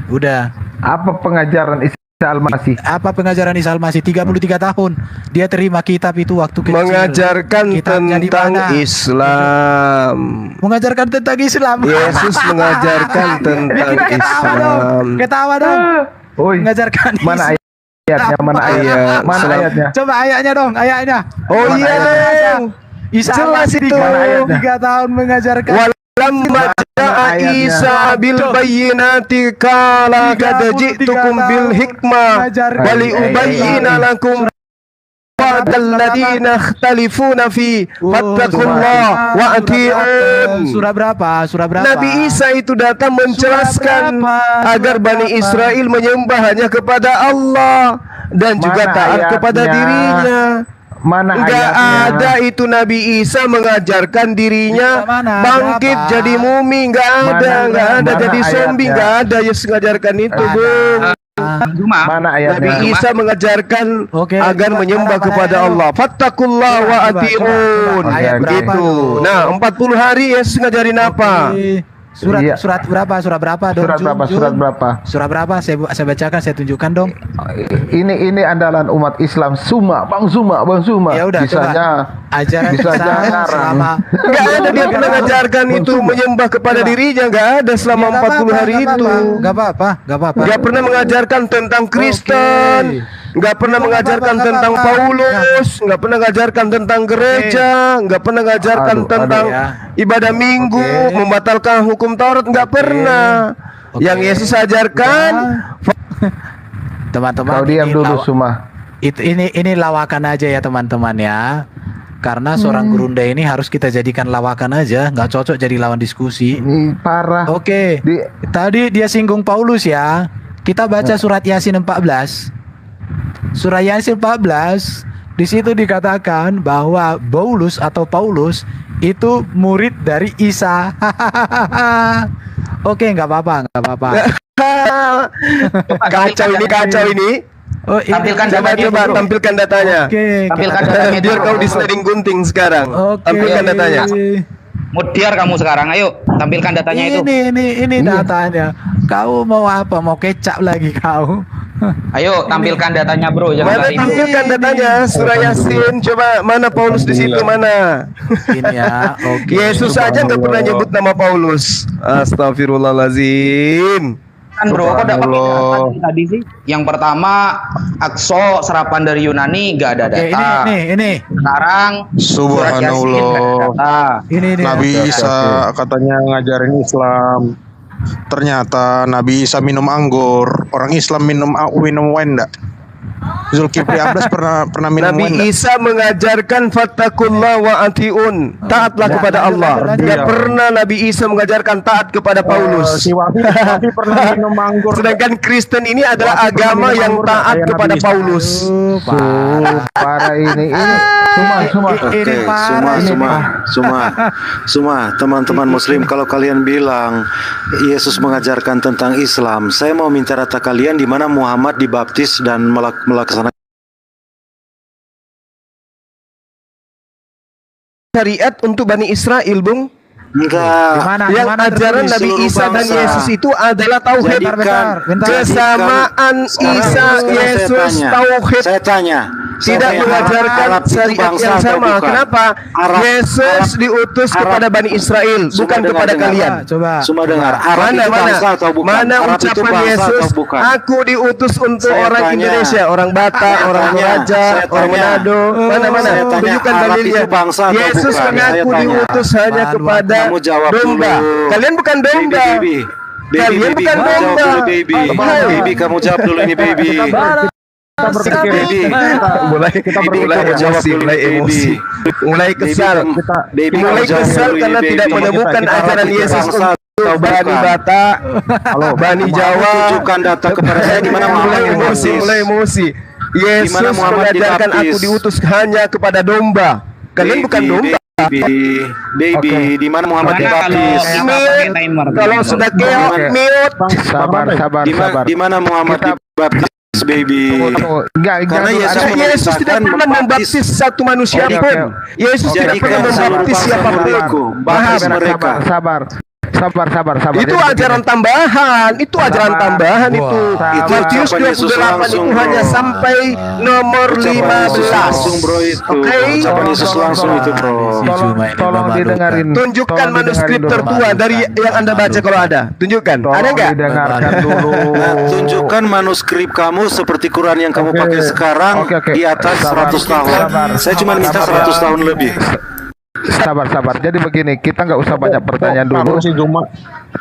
Udah. Apa pengajaran Isa Al-Masih? Apa pengajaran Isa Al-Masih? 33 tahun. Dia terima kitab itu waktu kecil. Mengajarkan Kitabnya di tentang mana? Islam. Mengajarkan tentang Islam. Yesus mengajarkan tentang Islam. Ketawa dong. Oi, Mengajarkan mana ayatnya? Mana ayat? Mana ayatnya? Coba ayatnya dong, ayatnya. Oh Mana iya, ayatnya? Deng. Isa Jelas Al-Masih itu. 33 tahun mengajarkan. Walamma ja'a Isa bil bayyinati qala qad ji'tukum bil hikmah wa li ubayyina lakum alladziina ikhtalifuna fi fattaqullaha wa ati'un. Surah berapa? Surah berapa? Nabi Isa itu datang menjelaskan agar Bani Israel menyembah hanya kepada Allah dan juga Mana taat kepada ayatnya? dirinya. Mana Enggak ayatnya? ada itu Nabi Isa mengajarkan dirinya Mana? bangkit Berapa? jadi mumi, enggak ada, enggak ada Mana jadi zombie, ayatnya? enggak ada Yesus mengajarkan itu, Bung. Juma. Mana Nabi ayatnya? Isa mengajarkan Oke, agar coba menyembah sekarang kepada mana Allah. Fattakullah wa Coba, atiun. ayat berapa Gitu. tuh? Nah, 40 hari Yesus ngajarin apa? Oke. Surat Iya. surat berapa? Surat berapa dong? Surat Jum, berapa? Jum? Surat berapa? Surah berapa? Saya bacakan, saya tunjukkan dong. Ini andalan umat Islam. Bang Suma. Ya udah, Bisanya Ajaran bisa Islam ngarang. selama Enggak ada dia pernah ngajarkan itu menyembah kepada dirinya, enggak ada selama 40 hari itu. Gak apa-apa, gak apa-apa. Enggak pernah mengajarkan tentang Kristen, enggak pernah mengajarkan tentang Paulus, enggak pernah mengajarkan tentang gereja, enggak pernah mengajarkan Aduh, tentang ya. ibadah minggu, membatalkan hukum Taurat, enggak pernah. Yang Yesus ajarkan Teman-teman, kau diam ini dulu Suma. ini lawakan aja ya teman-teman ya. Karena seorang gurunda ini harus kita jadikan lawakan aja, nggak cocok jadi lawan diskusi. Ini parah. Oke. Di- Tadi dia singgung Paulus ya. Kita baca surat Yasin 14. Surah Yasin 14 di situ dikatakan bahwa Paulus itu murid dari Isa. Oke, nggak apa-apa. kacau ini. Oh, ini Tampilkan Coba datanya, bro. tampilkan datanya. Oke. Tampilkan datanya. Biar kau di sliding gunting sekarang. Oke. Tampilkan datanya. Mutiar kamu sekarang, ayo tampilkan datanya itu. Ini datanya. Kau mau apa? Mau kecap lagi kau? Ayo tampilkan datanya bro, jangan Mana lari. tampilkan datanya surah Yasin. Coba mana Paulus di situ mana? Ini ya. Oke. Yesus aja nggak pernah nyebut nama Paulus. Astagfirullahalazim. Kan bro, kok dapat apa tadi sih? Yang pertama Akso serapan dari Yunani gak ada Oke, data. ini. Sekarang surat Yasin Subhanallah. gak ada data. Ini. Nabi Isa katanya ngajarin Islam. Ternyata Nabi Isa minum anggur. Orang Islam minum wine enggak? Zulkifli Abdas pernah minum Nabi wine enggak? Isa mengajarkan fattakullah wa atiun. Taatlah kepada Allah. lanjut. Tidak pernah Nabi Isa mengajarkan taat kepada Paulus. Si Wafi pernah minum anggur. Sedangkan Kristen ini adalah agama yang taat kepada Paulus. Parah ini. Suma. Oke, semua teman-teman Muslim, kalau kalian bilang Yesus mengajarkan tentang Islam, saya mau minta data kalian di mana Muhammad dibaptis dan melaksanakan Syariat untuk Bani Israel, Bung. enggak. Yang ajaran Nabi seluruh Isa dan bangsa. Yesus itu adalah tauhid. Bentar. Kesamaan Isa, Yesus, tauhid. Saya tanya, Tidak mengajarkan Arab itu syariat bangsa yang atau sama. bukan? Kenapa? Yesus diutus kepada Bani Israel, bukan kepada kalian. Coba. Semua dengar. Arab Mana itu bangsa atau bukan? mana Arab itu ucapan bangsa Yesus? atau bukan? Aku diutus untuk Saya orang tanya. Indonesia, orang Batak, orang tanya. Toraja, Saya orang tanya. Manado. Mana? Saya tanya, Tunjukkan Arab dalilnya. itu bangsa atau Yesus bukan? mengaku Saya tanya. diutus hanya kepada Kamu jawab domba. dulu. Kalian bukan domba. Kalian bukan kamu jawab domba. dulu, baby. Hai. Baby, kamu jawab dulu ini, baby. Baby, mulai emosi, mulai kesal, baby, mulai kamu jawab kesal dulu karena ini, tidak baby. menemukan Kita ajaran bangsa Yesus atau untuk Bani bukan? Batak, Bani Jawa. Tunjukkan data kepada saya di mana Muhammad dibaptis. mulai emosi. Yesus Di mana Muhammad mengajarkan aku dibaptis? diutus hanya kepada domba. Kalian bukan domba. Baby, di mana Muhammad dibaptis? Kalau sudah keok, mute. Sabar. Di mana Muhammad dibaptis? baby. Enggak, Karena dulu, Yesus ada- Yesus tidak pernah membaptis satu manusia Oke, pun. oke. Yesus tidak pernah Jadikan seluruh membaptis bangsa siapapun. muridku, baptis Sabar, mereka. sabar. Itu Jadi ajaran begini. tambahan, itu ajaran Sabar. tambahan Wah. itu. Itu Matius ucapan Yesus 28 langsung, itu hanya bro. sampai nomor Ucapan Yesus 15. langsung bro itu. Oke. Ucapan Yesus langsung itu bro. Tolong didengarin. Tunjukkan Tolong manuskrip didengarin dulu. tertua dari yang Anda baca kalau ada. Tunjukkan. Ada Tolong enggak? didengarkan dulu. Nah, tunjukkan manuskrip kamu seperti Quran yang kamu pakai sekarang Oke. di atas Sabar. 100 tahun. Sabar. Saya cuma minta 100 tahun lebih. Sabar. Jadi begini, kita nggak usah banyak pertanyaan dulu. Si Juma.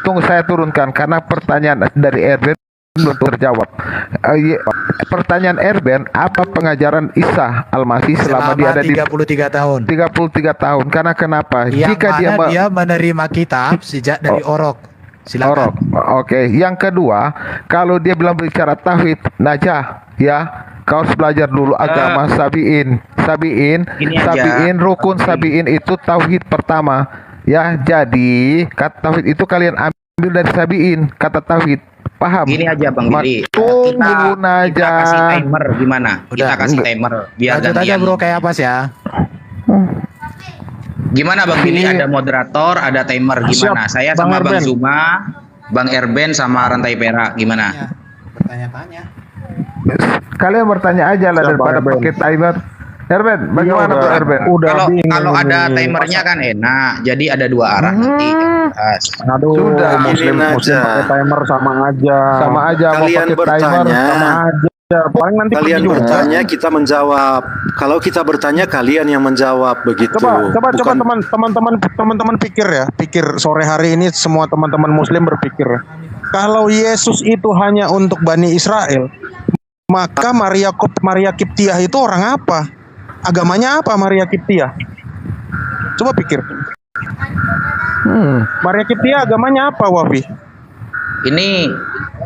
Tunggu saya turunkan karena pertanyaan dari Erben belum terjawab. Pertanyaan Erben, apa pengajaran Isa Al-Masih selama dia ada di 33 tahun. 33 tahun? Karena kenapa? Yang Jika mana dia menerima kitab sejak dari Orok. Silakan. Orok. Oke. Yang kedua, kalau dia bilang bicara tauhid, najah, ya, kau harus belajar dulu agama Sabiin. Gini aja. Sabiin, rukun Sabiin itu tauhid pertama. Ya, jadi kata tauhid itu kalian ambil dari Sabiin, kata tauhid. Paham? Gini aja Bang Billy. Tunggu Kita Najah. kasih timer gimana? Kita Udah. kasih timer biar Lanjut aja gantian. bro, kayak apa sih ya? Gimana Bang Billy? Ini- Ada moderator, ada timer gimana? Siap, Saya Bang sama Bang Erben. Zuma, Bang Erben sama Rantai Perak gimana? Bertanya-tanya. Kalian bertanya aja lah Siapa, daripada Erben? pakai timer. Erben, bagaimana tuh Erben? Kalau bingung kalau ada ini. timernya kan enak. Jadi ada dua arah nanti. Aduh, Sudah. muslim Gini muslim aja. pakai timer sama aja. Sama aja mau Kalian pakai timer. bertanya. Sama aja. Paling nanti Kalian pergi juga. bertanya, kita menjawab. Kalau kita bertanya, kalian yang menjawab begitu. Coba Bukan- teman-teman pikir ya, pikir sore hari ini semua teman-teman muslim berpikir. Kalau Yesus itu hanya untuk Bani Israel, maka Maria Kiptiah itu orang apa? Agamanya apa Maria Kiptiah? Coba pikir. Maria Kiptiah agamanya apa, Wafi? Ini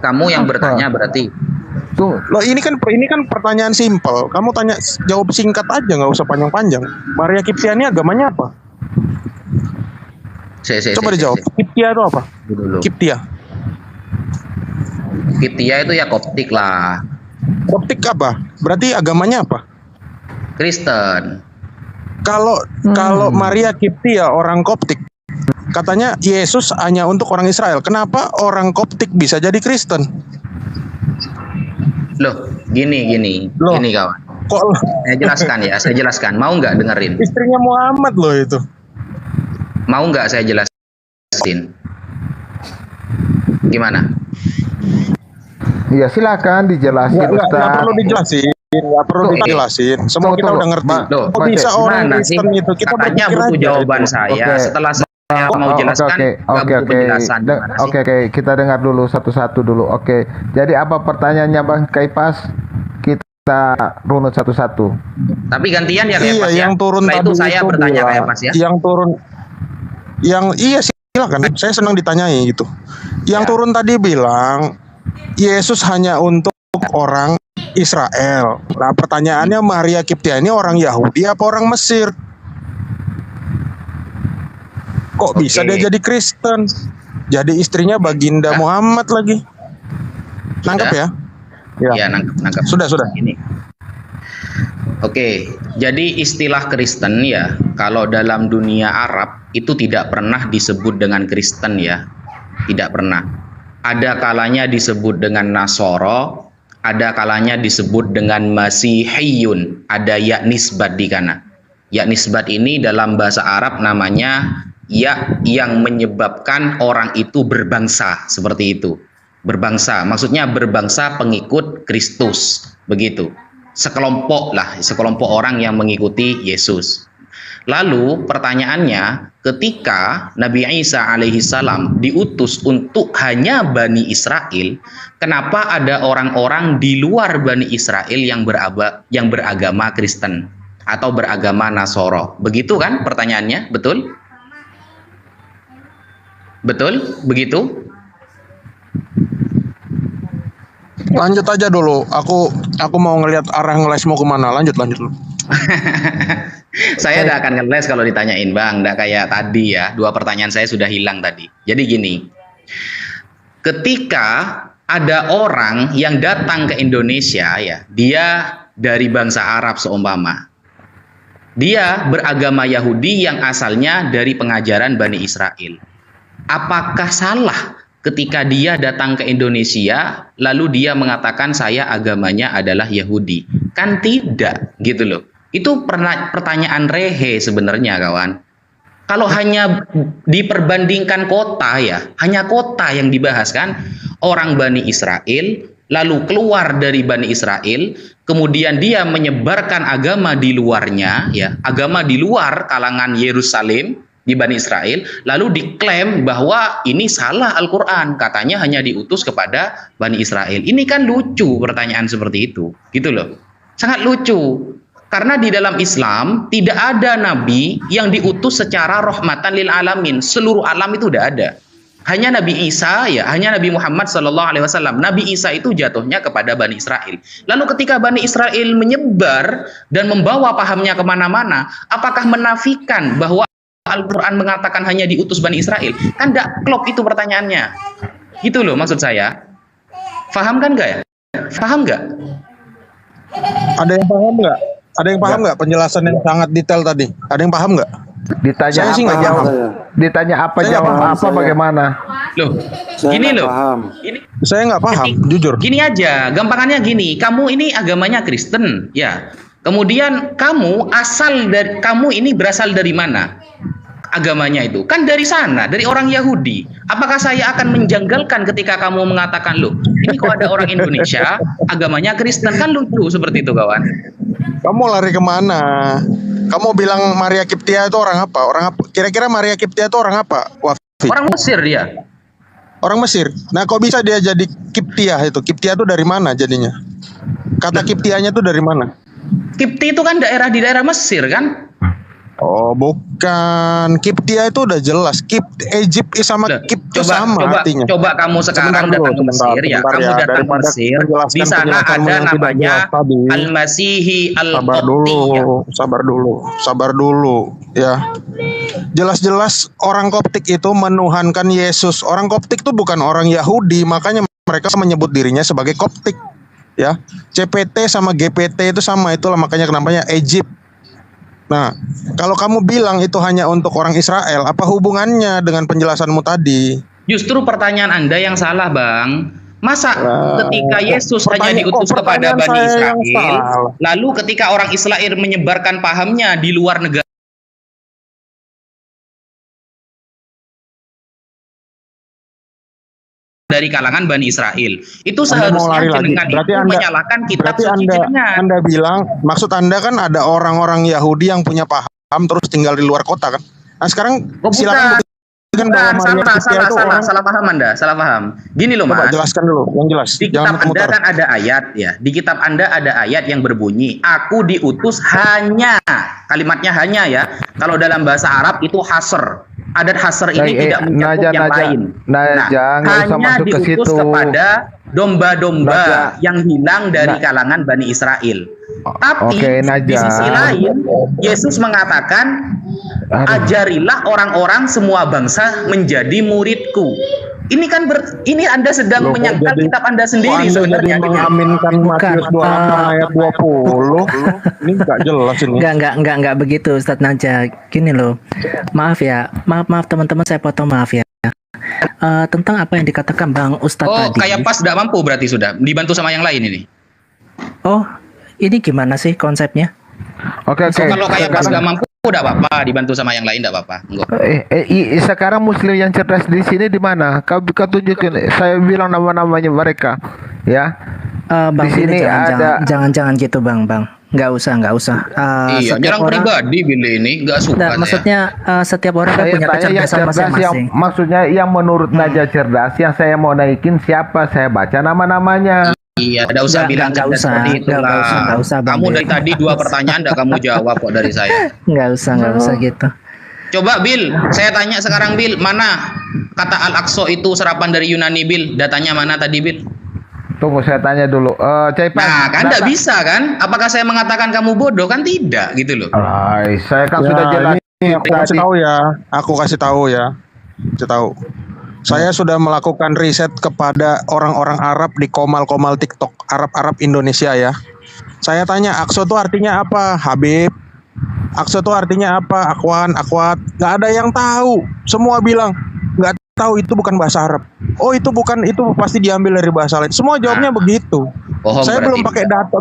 kamu yang bertanya berarti. Tuh, Loh ini kan pertanyaan simpel. Kamu tanya jawab singkat aja, nggak usah panjang-panjang. Maria Kiptiah ini agamanya apa? Coba dijawab. Kiptiah itu apa? Dulu. Kiptiah. Kiptia itu ya Koptik lah. Koptik apa? Berarti agamanya apa? Kristen. Kalau Maria Kiptiah orang Koptik, katanya Yesus hanya untuk orang Israel. Kenapa orang Koptik bisa jadi Kristen? Loh, gini Loh. kawan. Kok Saya jelaskan. Mau nggak dengerin? istrinya Muhammad loh itu? Mau nggak saya jelasin? Gimana? iya silakan dijelasin Nggak Ustaz. perlu dijelasin. Nggak perlu Tuh, dijelasin. Semua kita tunggu. udah ngerti. Loh, Kok bisa orang gimana sih? Kristen itu? Kita Katanya berpikir butuh aja jawaban itu. saya. Oke. Setelah saya mau jelaskan, nggak butuh penjelasan. Gimana sih? Oke, kita dengar dulu satu-satu dulu. Oke. Jadi apa pertanyaannya Bang Kaipas? Kita runut satu-satu. Tapi gantian ya Iya, Kaipas ya. yang turun Setelah tadi itu saya itu bertanya bilang, Kaipas ya. Yang turun, iya silakan. Saya senang ditanyai gitu. Yang Ya. turun tadi bilang Yesus hanya untuk orang Israel. Nah pertanyaannya Maria Kiptiah ini orang Yahudi apa orang Mesir? Kok bisa Oke. dia jadi Kristen? Jadi istrinya baginda Nah. Muhammad lagi. Nangkep ya? Ya, nangkap. Sudah. Ini. Oke, jadi istilah Kristen ya, kalau dalam dunia Arab itu tidak pernah disebut dengan Kristen ya, tidak pernah. Ada kalanya disebut dengan Nasoro, ada kalanya disebut dengan Masihiyun, ada ya nisbat di kana. Ya nisbat ini dalam bahasa Arab namanya ya yang menyebabkan orang itu berbangsa, seperti itu. Berbangsa, maksudnya berbangsa pengikut Kristus, begitu. Sekelompok orang yang mengikuti Yesus. Lalu pertanyaannya, ketika Nabi Isa alaihissalam diutus untuk hanya Bani Israel, kenapa ada orang-orang di luar Bani Israel yang beragama Kristen atau beragama Nasoro? Begitu kan pertanyaannya, betul? Betul? Begitu? Lanjut aja dulu. Aku mau ngelihat arah ngeles mau kemana. Lanjut dulu. Saya tidak akan ngeles kalau ditanyain Bang, tidak kayak tadi ya. 2 pertanyaan saya sudah hilang tadi. Jadi gini, ketika ada orang yang datang ke Indonesia ya, dia dari bangsa Arab seumpama. Dia beragama Yahudi yang asalnya dari pengajaran Bani Israel. Apakah salah ketika dia datang ke Indonesia lalu dia mengatakan saya agamanya adalah Yahudi? Kan tidak, gitu loh. Itu pertanyaan rehe sebenarnya, kawan. Kalau hanya diperbandingkan kota ya, hanya kota yang dibahas kan, orang Bani Israel, lalu keluar dari Bani Israel, kemudian dia menyebarkan agama di luarnya, ya, agama di luar kalangan Yerusalem di Bani Israel, lalu diklaim bahwa ini salah Al-Quran, katanya hanya diutus kepada Bani Israel. Ini kan lucu pertanyaan seperti itu, gitu loh. Sangat lucu. Karena di dalam Islam tidak ada nabi yang diutus secara rahmatan lil alamin, seluruh alam itu udah ada. Hanya Nabi Isa ya, hanya Nabi Muhammad SAW. Nabi Isa itu jatuhnya kepada Bani Israel. Lalu ketika Bani Israel menyebar dan membawa pahamnya kemana-mana, apakah menafikan bahwa Al-Quran mengatakan hanya diutus Bani Israel? Kan tidak klop itu pertanyaannya. Gitu loh maksud saya. Faham kan nggak ya? Faham nggak? Ada yang paham nggak? Ada yang paham nggak penjelasan yang sangat detail tadi? Ada yang paham nggak? Ditanya Saya sih nggak jawab. paham. Ditanya apa Saya jawab nggak paham, apa bagaimana? Loh, gini loh. Ini Saya nggak paham, jujur. gini aja, gampangannya gini. Kamu ini agamanya Kristen, ya. Kemudian kamu ini berasal dari mana? Agamanya itu kan dari sana, dari orang Yahudi. Apakah saya akan menjanggalkan ketika kamu mengatakan, loh, ini kok ada orang Indonesia agamanya Kristen? Kan lucu seperti itu, kawan. Kamu lari kemana? Kamu bilang Maria Kiptia itu orang apa? Orang apa? Kira-kira Maria Kiptia itu orang apa? Wafi. Orang Mesir dia. Orang Mesir. Nah, kok bisa dia jadi Kiptia itu? Kiptia itu dari mana jadinya? Kata Kiptianya itu dari mana? Kipti itu kan daerah di daerah Mesir kan? Oh, bukan. Kiptia itu udah jelas. Egypt sama Loh, Kipt itu sama artinya. Coba kamu sekarang datang ke Mesir ya. Kamu datang ke Mesir. Di sana ada namanya Al-Masihi Al-Qopti. Sabar dulu ya. Jelas-jelas orang Koptik itu menuhankan Yesus. Orang Koptik itu bukan orang Yahudi, makanya mereka menyebut dirinya sebagai Koptik. Ya, CPT sama GPT itu sama, itulah makanya kenapanya Egypt. Nah, kalau kamu bilang itu hanya untuk orang Israel, apa hubungannya dengan penjelasanmu tadi? Justru pertanyaan Anda yang salah, Bang. Masa ketika Yesus hanya diutus kepada Bani Israel, lalu ketika orang Israel menyebarkan pahamnya di luar negara dari kalangan Bani Israel, itu seharusnya jenengan itu menyalahkan kitab suci jenengan. Anda bilang, maksud Anda kan ada orang-orang Yahudi yang punya paham terus tinggal di luar kota kan? Nah sekarang silakan buktikan bahwa salah paham Anda, salah paham. Gini loh Mas. Jelaskan dulu, yang jelas. Di kitab Anda kan ada ayat ya. Di kitab Anda ada ayat yang berbunyi, aku diutus hanya, kalimatnya hanya ya. Kalau dalam bahasa Arab itu hasr. Adat hasr ini tidak mencakup yang lain. Hanya diutus kepada domba-domba yang hilang dari kalangan Bani Israel. Tapi di sisi lain, Yesus mengatakan, ajarilah orang-orang semua bangsa menjadi muridku. Ini kan ini Anda sedang menyangkal kitab Anda sendiri sebenarnya. Mengaminkan Matius 24 ayat 20. Ini enggak jelas ini. Enggak begitu Ustadz Najah. Gini loh. Maaf ya. Maaf teman-teman, saya potong, maaf ya. Tentang apa yang dikatakan Bang Ustadz tadi. Oh, kayak pas tidak mampu berarti sudah dibantu sama yang lain ini. Oh, ini gimana sih konsepnya? Oke. Kalau kayak pas nggak mampu udah apa-apa, dibantu sama yang lain enggak apa-apa. Sekarang Muslim yang cerdas di sini di mana? Kau tunjukin. Saya bilang nama-namanya mereka, ya. Bang, di sini jangan gitu Bang. Nggak usah. Iya, nyerang pribadi bila ini nggak suka. Maksudnya setiap orang kan punya kecerdasan masing-masing. Maksudnya yang menurut Najah cerdas, yang saya mau naikin siapa? Saya baca nama-namanya. Iya, tidak usah bilang cerdas seperti itu lah. Nggak usah, kamu dari tadi 2 pertanyaan udah kamu jawab kok dari saya. Nggak usah gitu. Coba Bill, saya tanya sekarang Bill, mana kata Al-Aqsa itu serapan dari Yunani Bill? Datanya mana tadi Bill? Tunggu saya tanya dulu. Nah, kan tidak bisa kan? Apakah saya mengatakan kamu bodoh? Kan tidak gitu loh. Saya kan sudah jelas. Aku kasih tahu ya. Saya sudah melakukan riset kepada orang-orang Arab di komal-komal TikTok Arab-Arab Indonesia ya. Saya tanya Aqsa itu artinya apa? Habib. Aqsa itu artinya apa? Akhwan, akhwat. Gak ada yang tahu. Semua bilang nggak tahu, itu bukan bahasa Arab. Oh itu bukan, itu pasti diambil dari bahasa lain. Semua jawabnya begitu. Saya belum pakai data,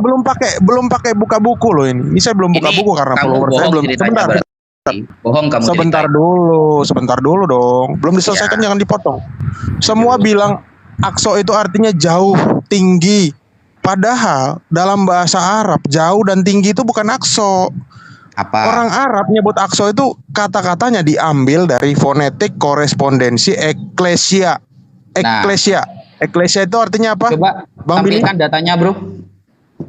belum pakai buka buku loh ini. Ini saya belum buka buku karena follower saya belum. Bohong kamu. Sebentar dulu dong. Belum diselesaikan, jangan dipotong. Semua bilang Aqsa itu artinya jauh, tinggi. Padahal dalam bahasa Arab jauh dan tinggi itu bukan Aqsa. Apa? Orang Arab nyebut Aqsa itu kata-katanya diambil dari fonetik korespondensi eklesia. Eklesia itu artinya apa? Coba Bang tampilkan datanya, Bro.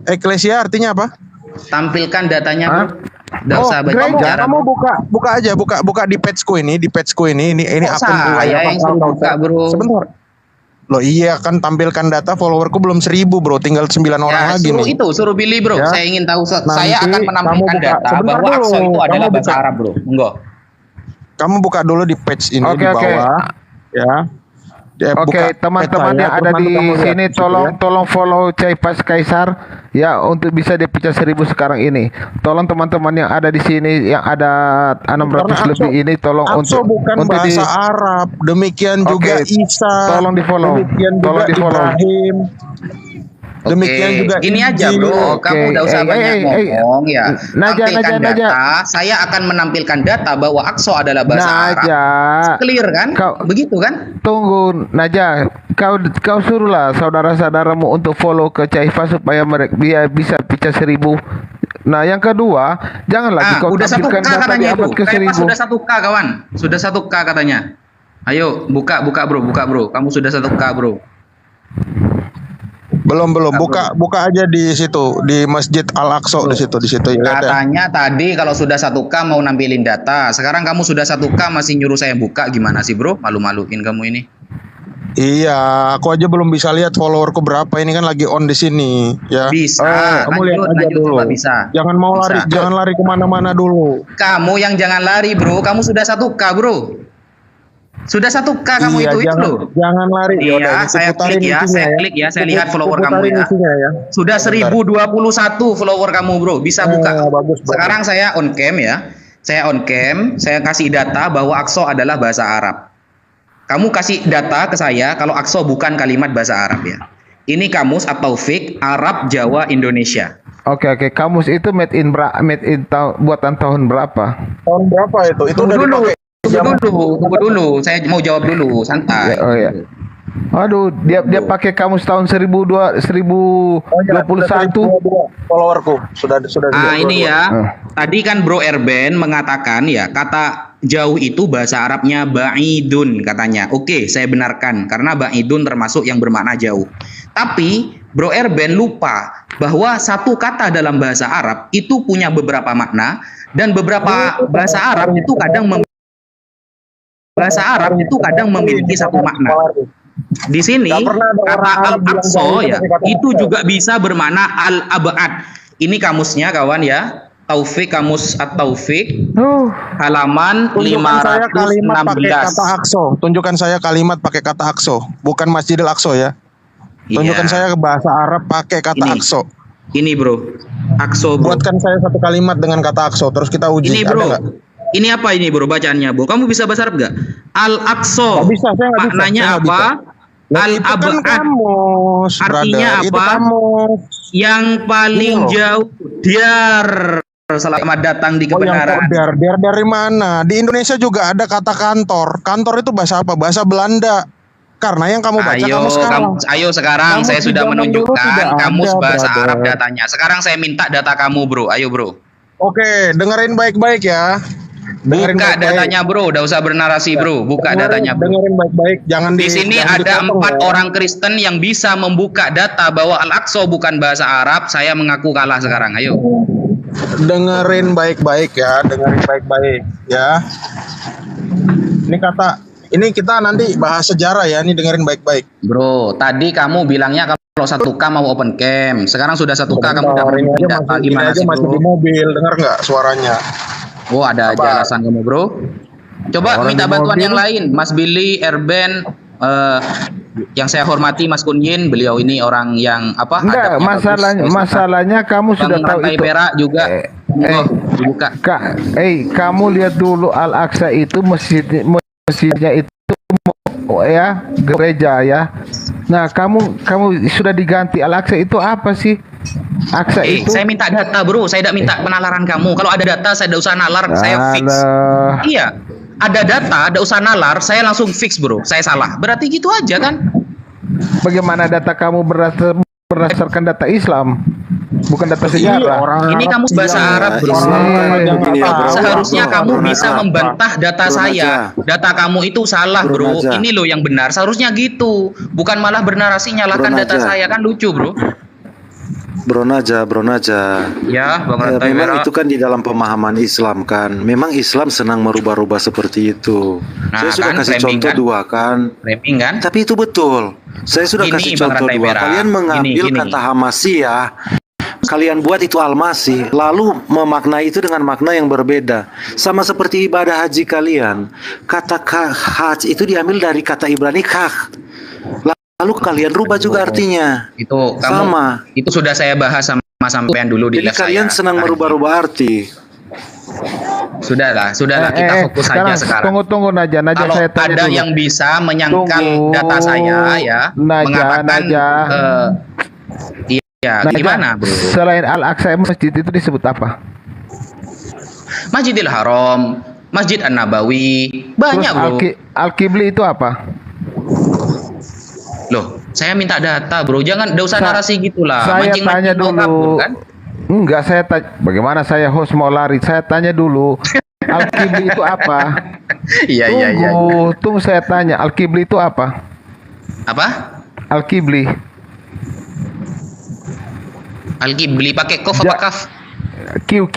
Eklesia artinya apa? Tampilkan datanya, Bro. Nggak usah baca bicara. Kamu buka aja, buka di pageku ini, ini akun saya yang suruh buka, Bro. Sebentar. Loh iya kan, tampilkan data followerku belum 1000 bro, tinggal 9 orang lagi nih. Suruh pilih bro, Ya. saya ingin tahu, Nanti saya akan menampilkan data bahwa Aqsa itu adalah bahasa Arab bro. Enggak. Kamu buka dulu di page ini di bawah, ya. Oke, teman-teman yang ada di sini tolong follow Caipas Kaisar ya untuk bisa dipecah 1000 sekarang ini. Tolong teman-teman yang ada di sini yang ada 600 lebih ini tolong Aqsa untuk bukan bahasa Arab. Demikian juga Isa. Tolong di-follow. Demikian Tolong juga di-follow. Ibrahim. Demikian juga ini aja bro, kamu udah usah banyak ngomong ya. Tampilkan data, saya akan menampilkan data bahwa Aqsa adalah bahasa Arab. Clear kan? Begitu kan? Tunggu Naja, kau suruhlah saudara-saudaramu untuk follow ke Caifa supaya mereka bisa pecah 1000. Nah yang kedua, jangan lagi kau udah tampilkan 1K data di katanya abad itu. ke-1000. Sudah 1K kawan, sudah 1K katanya. Ayo buka bro, kamu sudah 1K bro. Belum buka aja di situ di Masjid Al-Aqsa di situ ya. Katanya tadi kalau sudah 1K mau nampilin data. Sekarang kamu sudah 1K masih nyuruh saya buka, gimana sih bro? Malu-maluin kamu ini. Iya, aku aja belum bisa lihat followerku berapa, ini kan lagi on di sini ya. Bisa. Kamu lihat aja dulu. Bisa. Jangan mau lari, jangan lari kemana-mana dulu. Kamu yang jangan lari bro, kamu sudah 1K bro. Sudah 1K kamu itu loh. Jangan lari. Iya, saya klik ya, saya lihat follower kamu ya. Sudah 1021 follower kamu bro, bisa buka. Sekarang saya on cam ya. Saya on cam, saya kasih data bahwa Aqsa adalah bahasa Arab. Kamu kasih data ke saya kalau Aqsa bukan kalimat bahasa Arab ya. Ini kamus At-Taufik Arab Jawa Indonesia. Oke, kamus itu made in buatan tahun berapa? Tahun berapa itu? Itu udah dipakai. Tunggu dulu, saya mau jawab dulu, santai. Aduh, dia pakai kamus tahun 2021. Followerku sudah. Ini ya. Tadi kan Bro Erben mengatakan ya, kata jauh itu bahasa Arabnya ba'idun katanya. Oke, saya benarkan karena ba'idun termasuk yang bermakna jauh. Tapi Bro Erben lupa bahwa satu kata dalam bahasa Arab itu punya beberapa makna dan beberapa bahasa Arab itu kadang memiliki satu makna. Di sini kata Al-Aqsa ya itu juga bisa bermakna Al-Ab'ad. Ini kamusnya kawan ya. Taufik, kamus At-Taufik halaman 516. Tunjukkan saya kalimat pakai kata Aqsa, bukan Masjidil Aqsa ya. Tunjukkan saya ke bahasa Arab pakai kata Aqsa. Ini bro, Aqsa bro. Buatkan saya satu kalimat dengan kata Aqsa, terus kita uji. Ini bro. Ini apa ini bro bacaannya bro? Kamu bisa bahasa Arab gak? Al-Aqsa. Maknanya apa? Al-Ab'ad. Artinya apa? Yang paling jauh. Diar. Selamat datang di kebenaran. Dar dari mana? Di Indonesia juga ada kata kantor. Kantor itu bahasa apa? Bahasa Belanda. Karena yang kamu baca ayo sekarang saya sudah menunjukkan kamus bahasa Arab datanya. Sekarang saya minta data kamu bro. Ayo bro. Oke, dengerin baik-baik ya. Buka datanya bro, udah usah bernarasi bro. Buka datanya bro. Dengerin baik-baik, jangan di sini ada 4 orang Kristen yang bisa membuka data bahwa Al-Aqsa bukan bahasa Arab. Saya mengaku kalah sekarang. Ayo. Dengerin baik-baik ya, Ini kita nanti bahas sejarah ya. Ini dengerin baik-baik. Bro, tadi kamu bilangnya kalau 1K mau open cam. Sekarang sudah 1K kamu udah mau data gimana sih bro? Masih di mobil, dengar nggak suaranya? Oh ada aja alasan kamu bro. Coba minta bantuan yang lain, Mas Billy, Erben, Yang saya hormati Mas Kunyin, beliau ini orang yang apa? Enggak, adabnya bagus, masalahnya kamu Bang sudah tahu Rantai itu. Perak juga. Dibuka. Kamu lihat dulu Al-Aqsa itu masjidnya itu ya gereja ya. Nah, kamu sudah diganti. Al-Aqsa itu apa sih? Aqsa itu. Saya minta data, bro. Saya tidak minta penalaran kamu. Kalau ada data, saya tidak usah nalar. Saya fix. Iya. Ada data, ada usah nalar, saya langsung fix, bro. Saya salah. Berarti gitu aja kan? Bagaimana data kamu berdasarkan data Islam? Bukan data sejarah. Ini kamu bahasa Arab, bro. Seharusnya kamu bisa membantah data saya. Data kamu itu salah, bro. Ini loh yang benar. Seharusnya gitu. Bukan malah bernarasi nyalakan data saya. Kan lucu, bro. Bro Naja. Ya, Bang Rantai memang Perak. itu kan di dalam pemahaman Islam kan. Memang Islam senang merubah-rubah seperti itu. Nah, Saya sudah kan, kasih framing contoh kan? dua kan. Framing kan? Tapi itu betul. Saya sudah Gini, kasih Bang contoh Rantai dua. Perak. Kalian mengambil Gini. kata Hamasiyah, kalian buat itu Al-Masih, lalu memaknai itu dengan makna yang berbeda. Sama seperti ibadah haji kalian. Kata haji itu diambil dari kata Ibrani kah. Lalu kalian rubah juga artinya. Itu kamu, sama. Itu sudah saya bahas sama sampean dulu di Jadi live kalian saya. senang merubah-rubah arti. Sudahlah, kita fokus saja sekarang. Tunggu Naja Kalau saya tanya ada dulu. yang bisa menyangkal data saya ya, mengatakan iya, gimana, bro? Selain Al-Aqsa, masjid itu disebut apa? Masjidil Haram, Masjid An-Nabawi, banyak, bro. Al-Qibli itu apa? Loh, saya minta data, bro. Jangan, usah narasi gitulah. Saya tanya dulu. Kabur, kan? Enggak, saya tanya. Bagaimana saya host mau lari? Saya tanya dulu. Al-Qibli itu apa? Iya. Tunggu saya tanya. Al-Qibli itu apa? Apa? Al-Qibli. Al-Qibli pakai kof apa kaf? Q.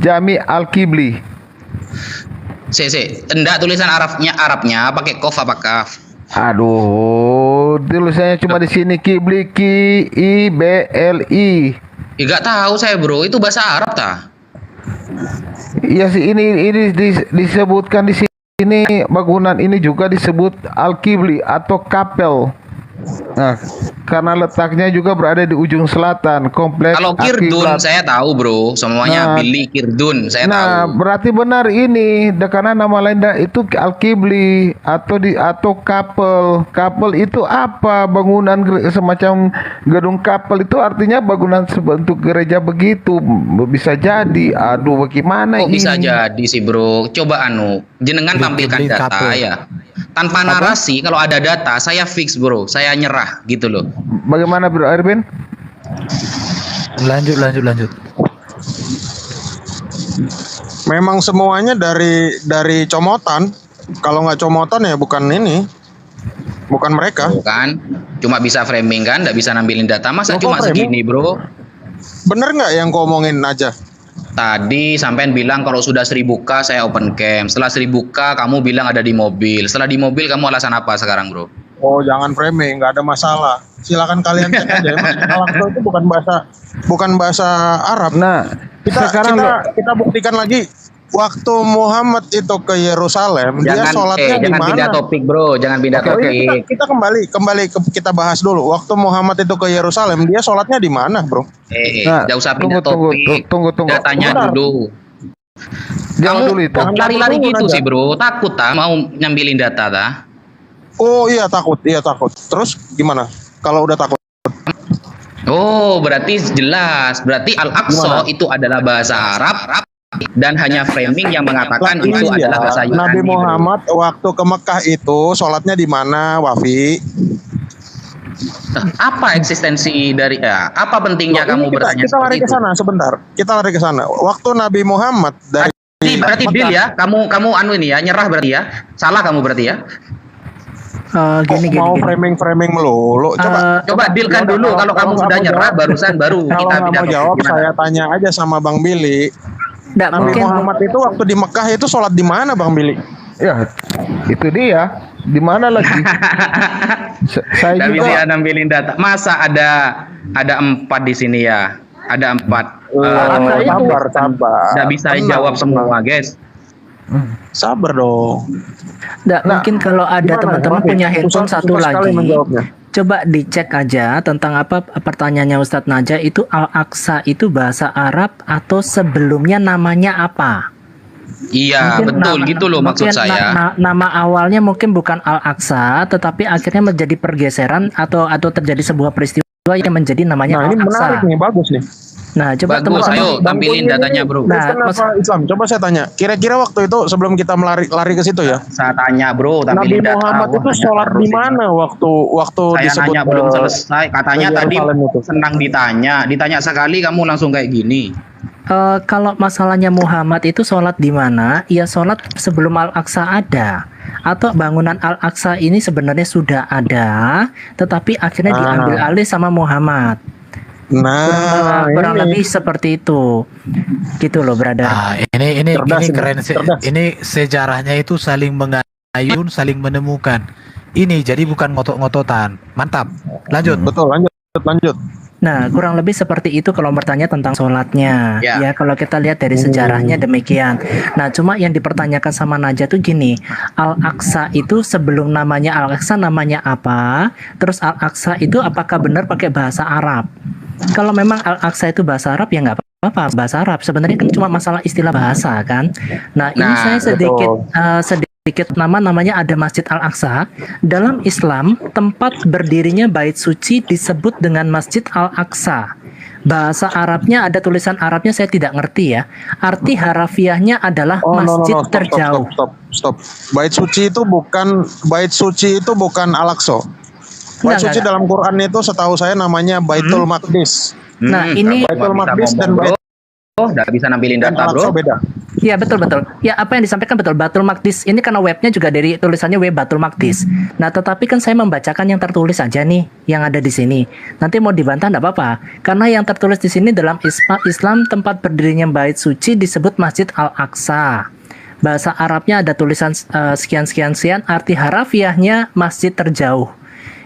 Jami Al-Qibli. Enggak, tulisan Arabnya pakai kof apa kaf? Aduh, tulisannya cuma di sini Qibli Qibli. Enggak tahu saya, bro. Itu bahasa Arab tah? Iya sih, ini disebutkan di sini bangunan ini juga disebut Al-Qibli atau kapel. Nah, karena letaknya juga berada di ujung selatan kompleks. Kalau Kirdun saya tahu, bro. Semuanya Billy Kirdun saya tahu. Nah, berarti benar ini. Karena nama lain itu Al-Qibli atau kapel. Kapel itu apa? Bangunan semacam gedung kapel itu artinya bangunan sebentuk gereja begitu. Bisa jadi. Aduh, bagaimana ini? Bisa jadi sih, bro. Coba jenengan tampilkan data ya. Tanpa narasi, kalau ada data, saya fix, bro. Saya nyerah, gitu loh. Bagaimana, Bro Erwin? Lanjut. Memang semuanya dari comotan. Kalau nggak comotan ya bukan mereka. Kan, cuma bisa framing kan, nggak bisa nampilin data. Masa cuma segini, bro? Bener nggak yang ngomongin aja? Tadi sampean bilang kalau sudah 1000K saya open cam. Setelah 1000K kamu bilang ada di mobil. Setelah di mobil kamu alasan apa sekarang, bro? Oh, jangan framing, nggak ada masalah. Silakan kalian cek aja. Al-Aqsa itu bukan bahasa Arab. Nah, kita buktikan lagi. Waktu Muhammad itu ke Yerusalem, dia sholatnya di mana? Jangan pindah topik, bro. Jangan pindah topik. Kita kembali kita bahas dulu. Waktu Muhammad itu ke Yerusalem, dia sholatnya di mana, bro? Jangan usah pindah topik. Tunggu. Datanya dulu. Jangan dulu itu. Lari-lari gitu sih, bro. Takut mau nyambilin data tah? Oh iya takut. Terus gimana? Kalau udah takut? Oh, berarti jelas. Berarti Al-Aqsa itu adalah bahasa Arab. Dan hanya framing yang mengatakan itu adalah bahasa Yunani. Nabi Muhammad waktu ke Mekah itu sholatnya di mana, Wafi? Apa eksistensi dari apa pentingnya kamu bertanya kita lari ke sana sebentar. Kita lari ke sana. Waktu Nabi Muhammad berarti deal ya. Kamu ini ya, nyerah berarti ya. Salah kamu berarti ya. Gini. framing melulu. Coba dealkan dulu. Kalau kamu sudah nyerah baru kita pindah topik. Jawab, saya tanya aja sama Bang Billy. Nabi Muhammad itu waktu di Mekah itu sholat di mana, Bang Billy? Ya, itu dia. Di mana lagi? Saya Nggak juga bisa nampilin data. Masa ada 4 di sini ya? Ada 4. Sabar. Nggak bisa jawab semua, guys. Sabar dong. Nggak, mungkin kalau ada Gimana, teman-teman Mafi? punya handphone Susah- satu susah sekali lagi, menjawabnya. coba dicek aja tentang apa pertanyaannya Ustadz Naja itu Al-Aqsa itu bahasa Arab atau sebelumnya namanya apa? Iya, Mungkin betul gitu loh maksud mungkin saya. nama awalnya mungkin bukan Al-Aqsa, tetapi akhirnya menjadi pergeseran atau terjadi sebuah peristiwa yang menjadi namanya Nah, ini Al-Aqsa. menarik nih, bagus nih. Nah, coba Bagus, teman-teman. ayo tampilin datanya, Bro. Nah, Kristen mas- apa Islam? Coba saya tanya. Kira-kira waktu itu sebelum kita lari ke situ ya. Saya tanya, Bro, Nabi tampilin data. Muhammad Wah, itu nanya sholat terus di ini. mana waktu Saya disebut nanya belum selesai. Katanya ke tadi Yerusalem itu? senang ditanya sekali kamu langsung kayak gini. Kalau masalahnya Muhammad itu sholat di mana? Ya sholat sebelum Al-Aqsa ada. Atau bangunan Al-Aqsa ini sebenarnya sudah ada, tetapi akhirnya diambil alih sama Muhammad. Nah, Kurang ini lebih seperti itu. Gitu loh, brother. Ini Cerdas ini, keren. cerdas. Ini sejarahnya itu saling mengayun, saling menemukan. Ini jadi bukan ngotot-ngototan. Mantap. Lanjut. betul. Lanjut. Nah, kurang lebih seperti itu kalau bertanya tentang sholatnya. Ya. Ya, kalau kita lihat dari sejarahnya demikian. Nah, cuma yang dipertanyakan sama Najah tuh gini, Al-Aqsa itu sebelum namanya Al-Aqsa namanya apa? Terus Al-Aqsa itu apakah benar pakai bahasa Arab? Kalau memang Al-Aqsa itu bahasa Arab ya nggak apa-apa, bahasa Arab. Sebenarnya kan cuma masalah istilah bahasa kan. Nah, ini Nah, saya sedikit namanya ada Masjid Al-Aqsa. Dalam Islam, tempat berdirinya bait suci disebut dengan Masjid Al-Aqsa. Bahasa Arabnya ada tulisan Arabnya saya tidak ngerti ya. Arti harafiahnya adalah masjid terjauh. Stop. Bait suci itu bukan Al-Aqsa. Bait Enggak, suci enggak. dalam Quran itu setahu saya namanya Baitul Maqdis. Nah, ini Baitul Maqdis dan bro, nggak bisa nampilin dan data, Al-Aqsa bro. beda. ya betul. Ya apa yang disampaikan betul. Baitul Maqdis ini karena webnya juga dari tulisannya web Baitul Maqdis. Nah, tetapi kan saya membacakan yang tertulis aja nih, yang ada di sini. Nanti mau dibantah enggak apa-apa. Karena yang tertulis di sini dalam Islam tempat berdirinya bait suci disebut Masjid Al-Aqsa. Bahasa Arabnya ada tulisan sekian, arti harafiahnya masjid terjauh.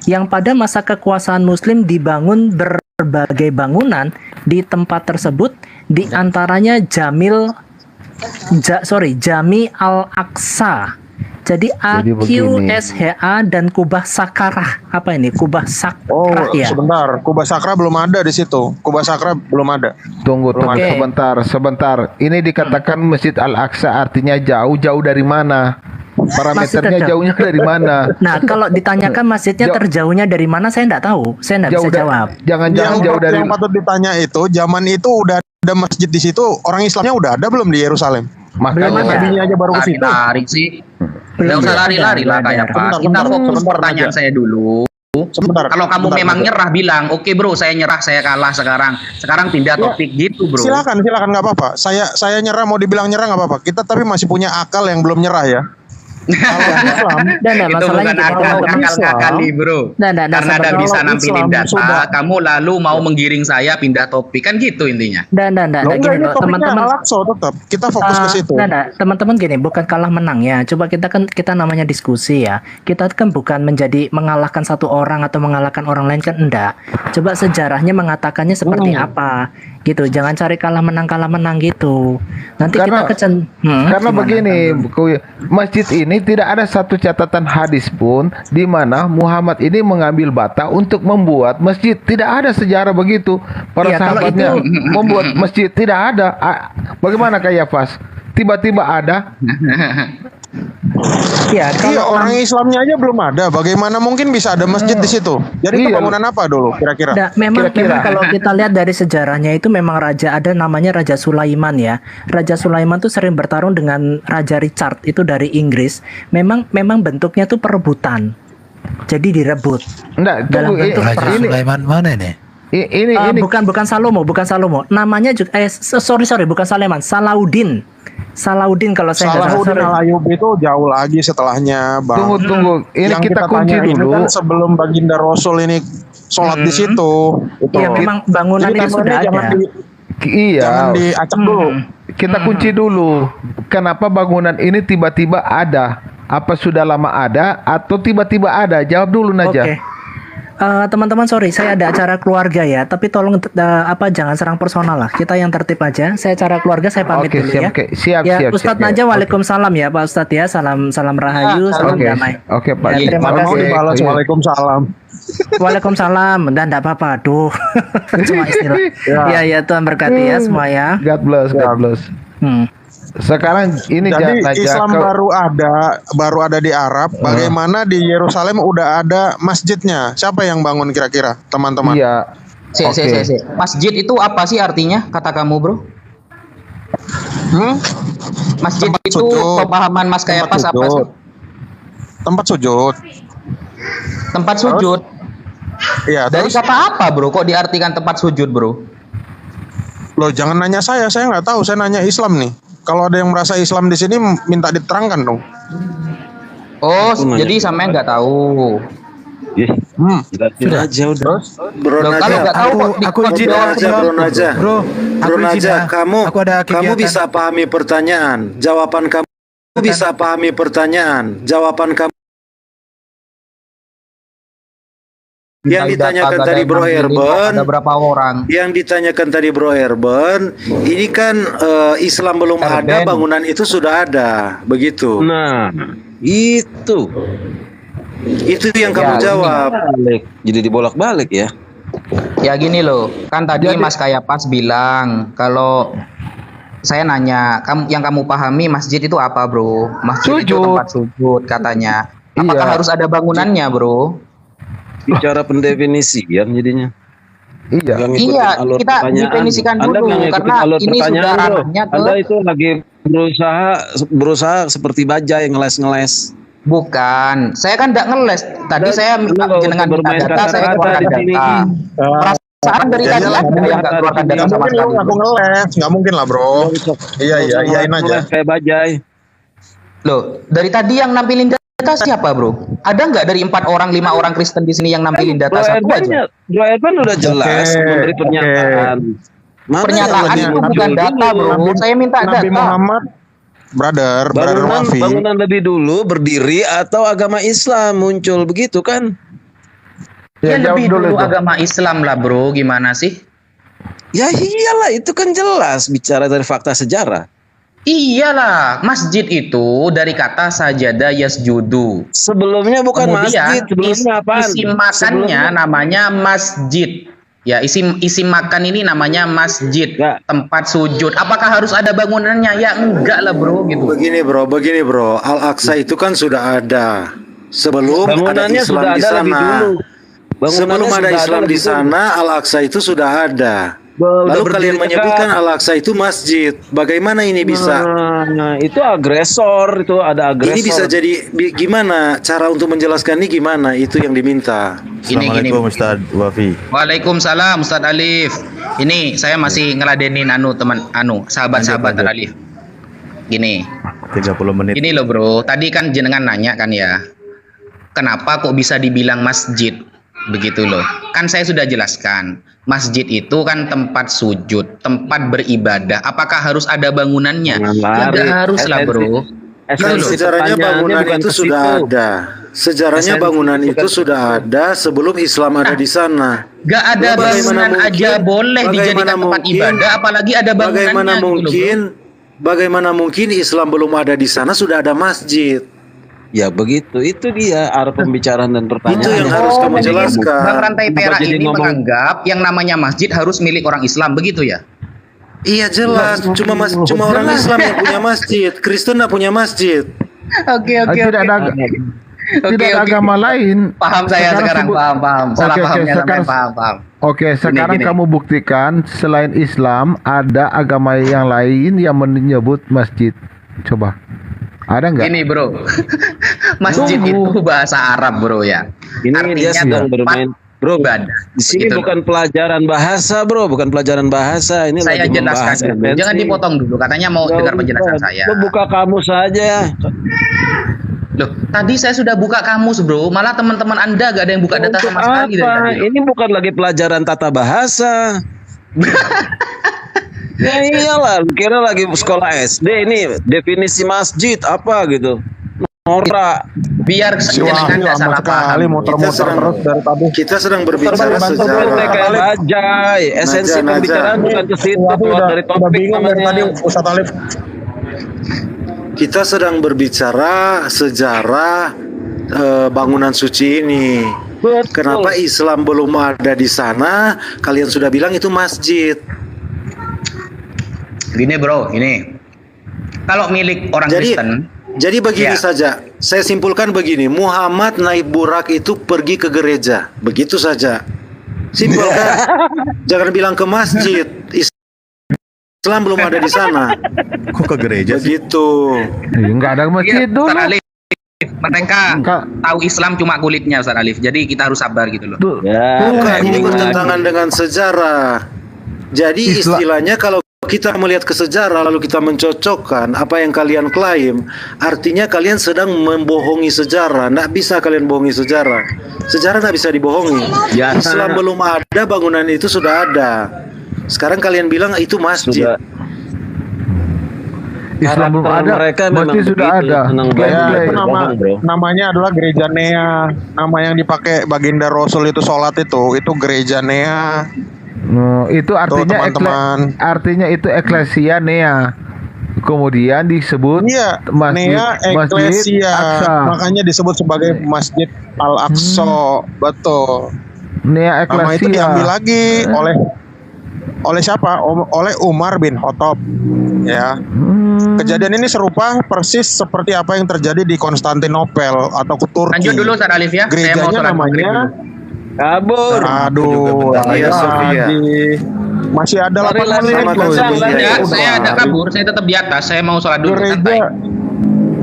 Yang pada masa kekuasaan Muslim dibangun berbagai bangunan di tempat tersebut, di antaranya Jami Al-Aqsa. Jadi AQSHA dan Kubah Sakrah. Apa ini? Kubah Sakrah ya. Sebentar. Kubah Sakra belum ada di situ. Kubah Sakra belum ada. Tunggu Oke. sebentar. Ini dikatakan Masjid Al-Aqsa artinya jauh dari mana? Parameternya terjauh. jauhnya dari mana? Nah, kalau ditanyakan masjidnya terjauhnya dari mana, saya enggak tahu. Saya enggak bisa jawab. Jangan-jangan jauh dari Yang patut ditanya itu, zaman itu udah ada masjid di situ, orang Islamnya udah ada belum di Yerusalem? makanya Belum ada. Nabinya aja baru ke situ. Tarik sih. Belum Nggak usah ada, lari-lari lah belum kayak ada. Pas. Kita Sebentar, fokus sebentar pertanyaan aja. saya dulu. Sebentar. Kalau kamu sebentar, memang sebentar. nyerah bilang, oke bro, saya nyerah, saya kalah sekarang. Sekarang pindah Ya, topik gitu bro. Silakan nggak apa-apa. Saya nyerah, mau dibilang nyerah nggak apa-apa. Kita tapi masih punya akal yang belum nyerah ya. Kalau Islam, Dan Itu masalahnya bukan gini, akal kalau kakak nih bro. Nah, Karena ada kalau bisa nampilin Islam data, sudah- kamu lalu mau menggiring saya pindah topik kan gitu intinya. Dan Loh, enggak, gini ini loh, topiknya teman-teman. Al-Aqsa tetap. Kita fokus ke situ. Teman-teman gini, bukan kalah menang ya. Coba kita namanya diskusi ya. Kita kan bukan menjadi mengalahkan satu orang atau mengalahkan orang lain kan enggak. Coba sejarahnya mengatakannya seperti apa gitu. Jangan cari kalah menang gitu. Nanti Karena- kita Karena gimana? begini, masjid ini tidak ada satu catatan hadis pun di mana Muhammad ini mengambil bata untuk membuat masjid. Tidak ada sejarah begitu. Para Iya, kalau sahabatnya itu- membuat masjid tidak ada. Bagaimana Kayafas? Tiba-tiba ada. Ya, Iya, kalau orang Islamnya aja belum ada. Bagaimana mungkin bisa ada masjid di situ? Jadi itu Iya. bangunan apa dulu kira-kira? Nah, memang Kira-kira. kalau kita lihat dari sejarahnya itu memang raja ada namanya Raja Sulaiman ya. Raja Sulaiman tuh sering bertarung dengan Raja Richard itu dari Inggris. Memang bentuknya tuh perebutan. Jadi direbut. Enggak, Dalam tunggu. bentuk Raja perang. Sulaiman mana nih? Ini Bukan Salomo. Namanya juga sorry, bukan Sulaiman, Salahuddin kalau saya nggak Salahuddin salah. Al-Ayyubi itu jauh lagi setelahnya, Bang. Tunggu. Ini Yang kita kunci tanya ini dulu. kan sebelum baginda Rasul ini sholat di situ. Itu. Iya, memang bangunan Jadi itu sudah timelinenya ada. Iya. Jangan diacak dulu. Kita kunci dulu. Kenapa bangunan ini tiba-tiba ada? Apa sudah lama ada atau tiba-tiba ada? Jawab dulu Oke. Najah. Teman-teman, sorry, saya ada acara keluarga ya, tapi tolong jangan serang personal lah. Kita yang tertib aja. Saya acara keluarga, saya pamit Oke, dulu siap, ya. oke. Siap, Ya, siap, Ustadz siap. Najah, waalaikumsalam ya, Pak Ustadz ya. Salam rahayu, salam Oke, damai. oke, Pak. Ya, terima Kalau mau kasih. dibalas Iya. waalaikumsalam. Waalaikumsalam, dan enggak apa-apa. Aduh, cuma istilah. Ya, Tuhan berkati ya semua ya. God bless, God bless. Hmm. Sekarang ini Jadi Najah, Islam baru ada di Arab. Bagaimana di Yerusalem udah ada masjidnya? Siapa yang bangun kira-kira, teman-teman? Iya. Oke. Masjid itu apa sih artinya kata kamu, Bro? Masjid Tempat itu sujud. pemahaman Mas Kayapas apa sih? Tempat sujud. Tempat sujud. Iya, Dari terus kata apa, Bro? Kok diartikan tempat sujud, Bro? loh jangan nanya saya nggak tahu, saya nanya Islam nih. Kalau ada yang merasa Islam di sini minta diterangkan dong. Oh, jadi sampean nggak tahu. Sudah aja udah. Bro Loh, kalau Najah, nggak tahu kok aku izin Bro jawab Najah, Bro Najah. Bro, Bro aku izin Najah, ya. kamu Aku ada kamu kegiatan. bisa pahami pertanyaan. Jawaban kamu bisa pahami pertanyaan. Jawaban kamu yang ditanyakan tadi Bro Herben, Ada berapa orang? yang ditanyakan tadi Bro Herben, ini kan Islam belum ada, bangunan itu sudah ada, begitu. Nah, itu Itu yang kamu jawab. balik. Jadi dibolak-balik ya. Ya gini loh, kan tadi Mas Kayapas bilang kalau saya nanya, yang kamu pahami masjid itu apa, Bro? Masjid itu Sujud. tempat sujud katanya. Apakah Iya. harus ada bangunannya, Bro? Bicara pendefinisian jadinya. Iya. Nggak ngikutin Iya, alur kita pertanyaan. definisikan Anda dulu, nggak ngikutin karena alur ini pertanyaan sudah loh. ranahnya ke- Anda itu lagi berusaha seperti bajai ngeles-ngeles. Bukan, saya kan tidak ngeles. Tadi saya minta Anda jenengan minta bermain data, saya kata-kata keluarkan di sini. data. Perasaan dari tadi Iyalah, ada yang nggak keluarkan data Nggak sama mungkin sekali. aku ngeles, nggak mungkin lah bro. Iyain aja. Ngeles kayak bajai. Loh, dari tadi yang nampilin data siapa, Bro? Ada nggak dari 4 orang, 5 orang Kristen di sini yang nampilin data Bro satu aja? Erban udah jelas Oke, memberi pernyataan. Mana Pernyataan yang itu lebih bukan muncul data, dulu? Bro. Saya minta Nabi data. Muhammad, brother Wafi. Bangunan lebih dulu berdiri atau agama Islam muncul begitu kan? Ya, jawab lebih dulu itu. agama Islam lah, Bro. Gimana sih? Ya iyalah itu kan jelas bicara dari fakta sejarah. Iyalah, masjid itu dari kata sajadah yasjudu. Sebelumnya bukan masjid, Kemudian sebelumnya apaan? isi makannya namanya masjid. Ya, isi makan ini namanya masjid, Ya. tempat sujud. Apakah harus ada bangunannya? Ya enggak lah, Bro, gitu. Begini bro, Al-Aqsa itu kan sudah ada sebelum ada Bangunannya Islam sudah di ada lebih sana. dulu. Bangunannya Sebelum ada sudah Islam di lebih dulu. sana, Al-Aqsa itu sudah ada. Udah Lalu berdiri kalian tegak. menyebutkan Al-Aqsa itu masjid. Bagaimana ini bisa? Nah, itu agresor, itu ada agresor. Ini bisa jadi gimana cara untuk menjelaskan ini gimana? Itu yang diminta. Assalamualaikum Ustaz Wafi. Waalaikumsalam Ustadz Alif. Ini saya masih ngeladenin sahabat-sahabat Alif. Gini. 30 menit. Ini loh, Bro. Tadi kan jenengan nanya kan ya. Kenapa kok bisa dibilang masjid? Begitu loh. Kan saya sudah jelaskan. Masjid itu kan tempat sujud, tempat beribadah. Apakah harus ada bangunannya? Jangan Ya lari. nggak harus lah, Bro. Kan Esensi sejarahnya pertanyaannya bangunan bukan itu ke sudah situ. ada. Sejarahnya Esensi bangunan bukan itu ke sudah ada sebelum Islam ada di sana. Gak ada Lalu bagaimana bangunan aja mungkin- boleh dijadikan bagaimana tempat mungkin- ibadah, apalagi ada bangunannya. Bagaimana gitu loh, Bro. bagaimana mungkin Islam belum ada di sana sudah ada masjid? Ya begitu, itu dia arah pembicaraan dan pertanyaan. Itu yang harus kamu jadi jelaskan. Bang Rantai Bukan Perak jadi ini ngomong- menganggap yang namanya masjid harus milik orang Islam, begitu ya? Iya jelas, cuma orang Islam yang punya masjid, Kristen nggak punya masjid. Oke, Tidak ada tidak ada agama lain. Paham saya sekarang, sebut- paham. Salah Oke, pahamnya sampai sekarang- paham. Oke, sekarang gini. kamu buktikan selain Islam ada agama yang lain yang menyebut masjid. Coba. Ada nggak? Ini, Bro. Masjid Tunggu. itu bahasa Arab, Bro ya. Ini dia sedang tempat bermain. Bro, ibadah. di sini Begitu, bukan pelajaran bahasa, Bro, bukan pelajaran bahasa. Ini Saya lagi jelaskan membahas dulu. esensi. Jangan dipotong dulu. Katanya mau Nggak dengar penjelasan usah. saya. Lu buka kamus saja. Loh, tadi saya sudah buka kamus, Bro. Malah teman-teman Anda gak ada yang buka data Untuk sama sekali dari apa? tadi. Ini bukan lagi pelajaran tata bahasa. Ya iyalah, kira lagi sekolah SD ini definisi masjid apa gitu. Nora. Biar Si jenengan Wahyu nggak lama salah sekali paham. muter-muter terus dari tadi. Kita sedang berbicara Sebenarnya kayak sejarah. bajai. Esensi Naja. pembicaraan bukan ke situ, Wahyu keluar dari udah topik bingung dari tadi namanya. Ustaz Alif. Kita sedang berbicara sejarah bangunan suci ini. Betul. Kenapa Islam belum ada di sana? Kalian sudah bilang itu masjid. Gini bro, ini kalau milik orang Kristen, Jadi begini Ya. saja, saya simpulkan begini, Muhammad naik burak itu pergi ke gereja, begitu saja. Simpulkan, jangan bilang ke masjid. Islam belum ada di sana. Kok ke gereja sih? Begitu. Enggak ada masjid Ustaz dulu. Alif, mereka tahu Islam cuma kulitnya Ustaz Alif. Jadi kita harus sabar gitu loh. Ya, Bukan, ini bertentangan dengan sejarah. Jadi istilahnya kalau kita melihat ke sejarah lalu kita mencocokkan apa yang kalian klaim, artinya kalian sedang membohongi sejarah. Nggak bisa kalian bohongi sejarah. Sejarah nggak bisa dibohongi. Ya. Islam belum ada, bangunan itu sudah ada. Sekarang kalian bilang itu masjid. Sudah. Islam belum Karakter ada, mereka memang masjid sudah begitu, ada. senang Ya, banget. itu Bohong, bro. namanya adalah gereja Nea. Nama yang dipakai baginda Rasul itu sholat itu gereja Nea. No, itu artinya teman-teman. artinya itu eklesia Nea. Kemudian disebut Iya, masjid, Nea Masjid Eklesia. Aqsa. Makanya disebut sebagai Masjid Al-Aqsa. Betul. Nea Nama itu eklesia. diambil lagi oleh siapa? Oleh Umar bin Khattab. Ya. Kejadian ini serupa persis seperti apa yang terjadi di Konstantinopel atau Turki. Lanjut dulu Ustaz Alif ya. Saya mau Gerejanya sholat maghrib namanya dulu. Kabur. Aduh, Hagia Sophia. masih ada Mari 8 menit sama loh. Kazam. Tidak, saya ada kabur, saya tetap di atas. Saya mau sholat dulu santai.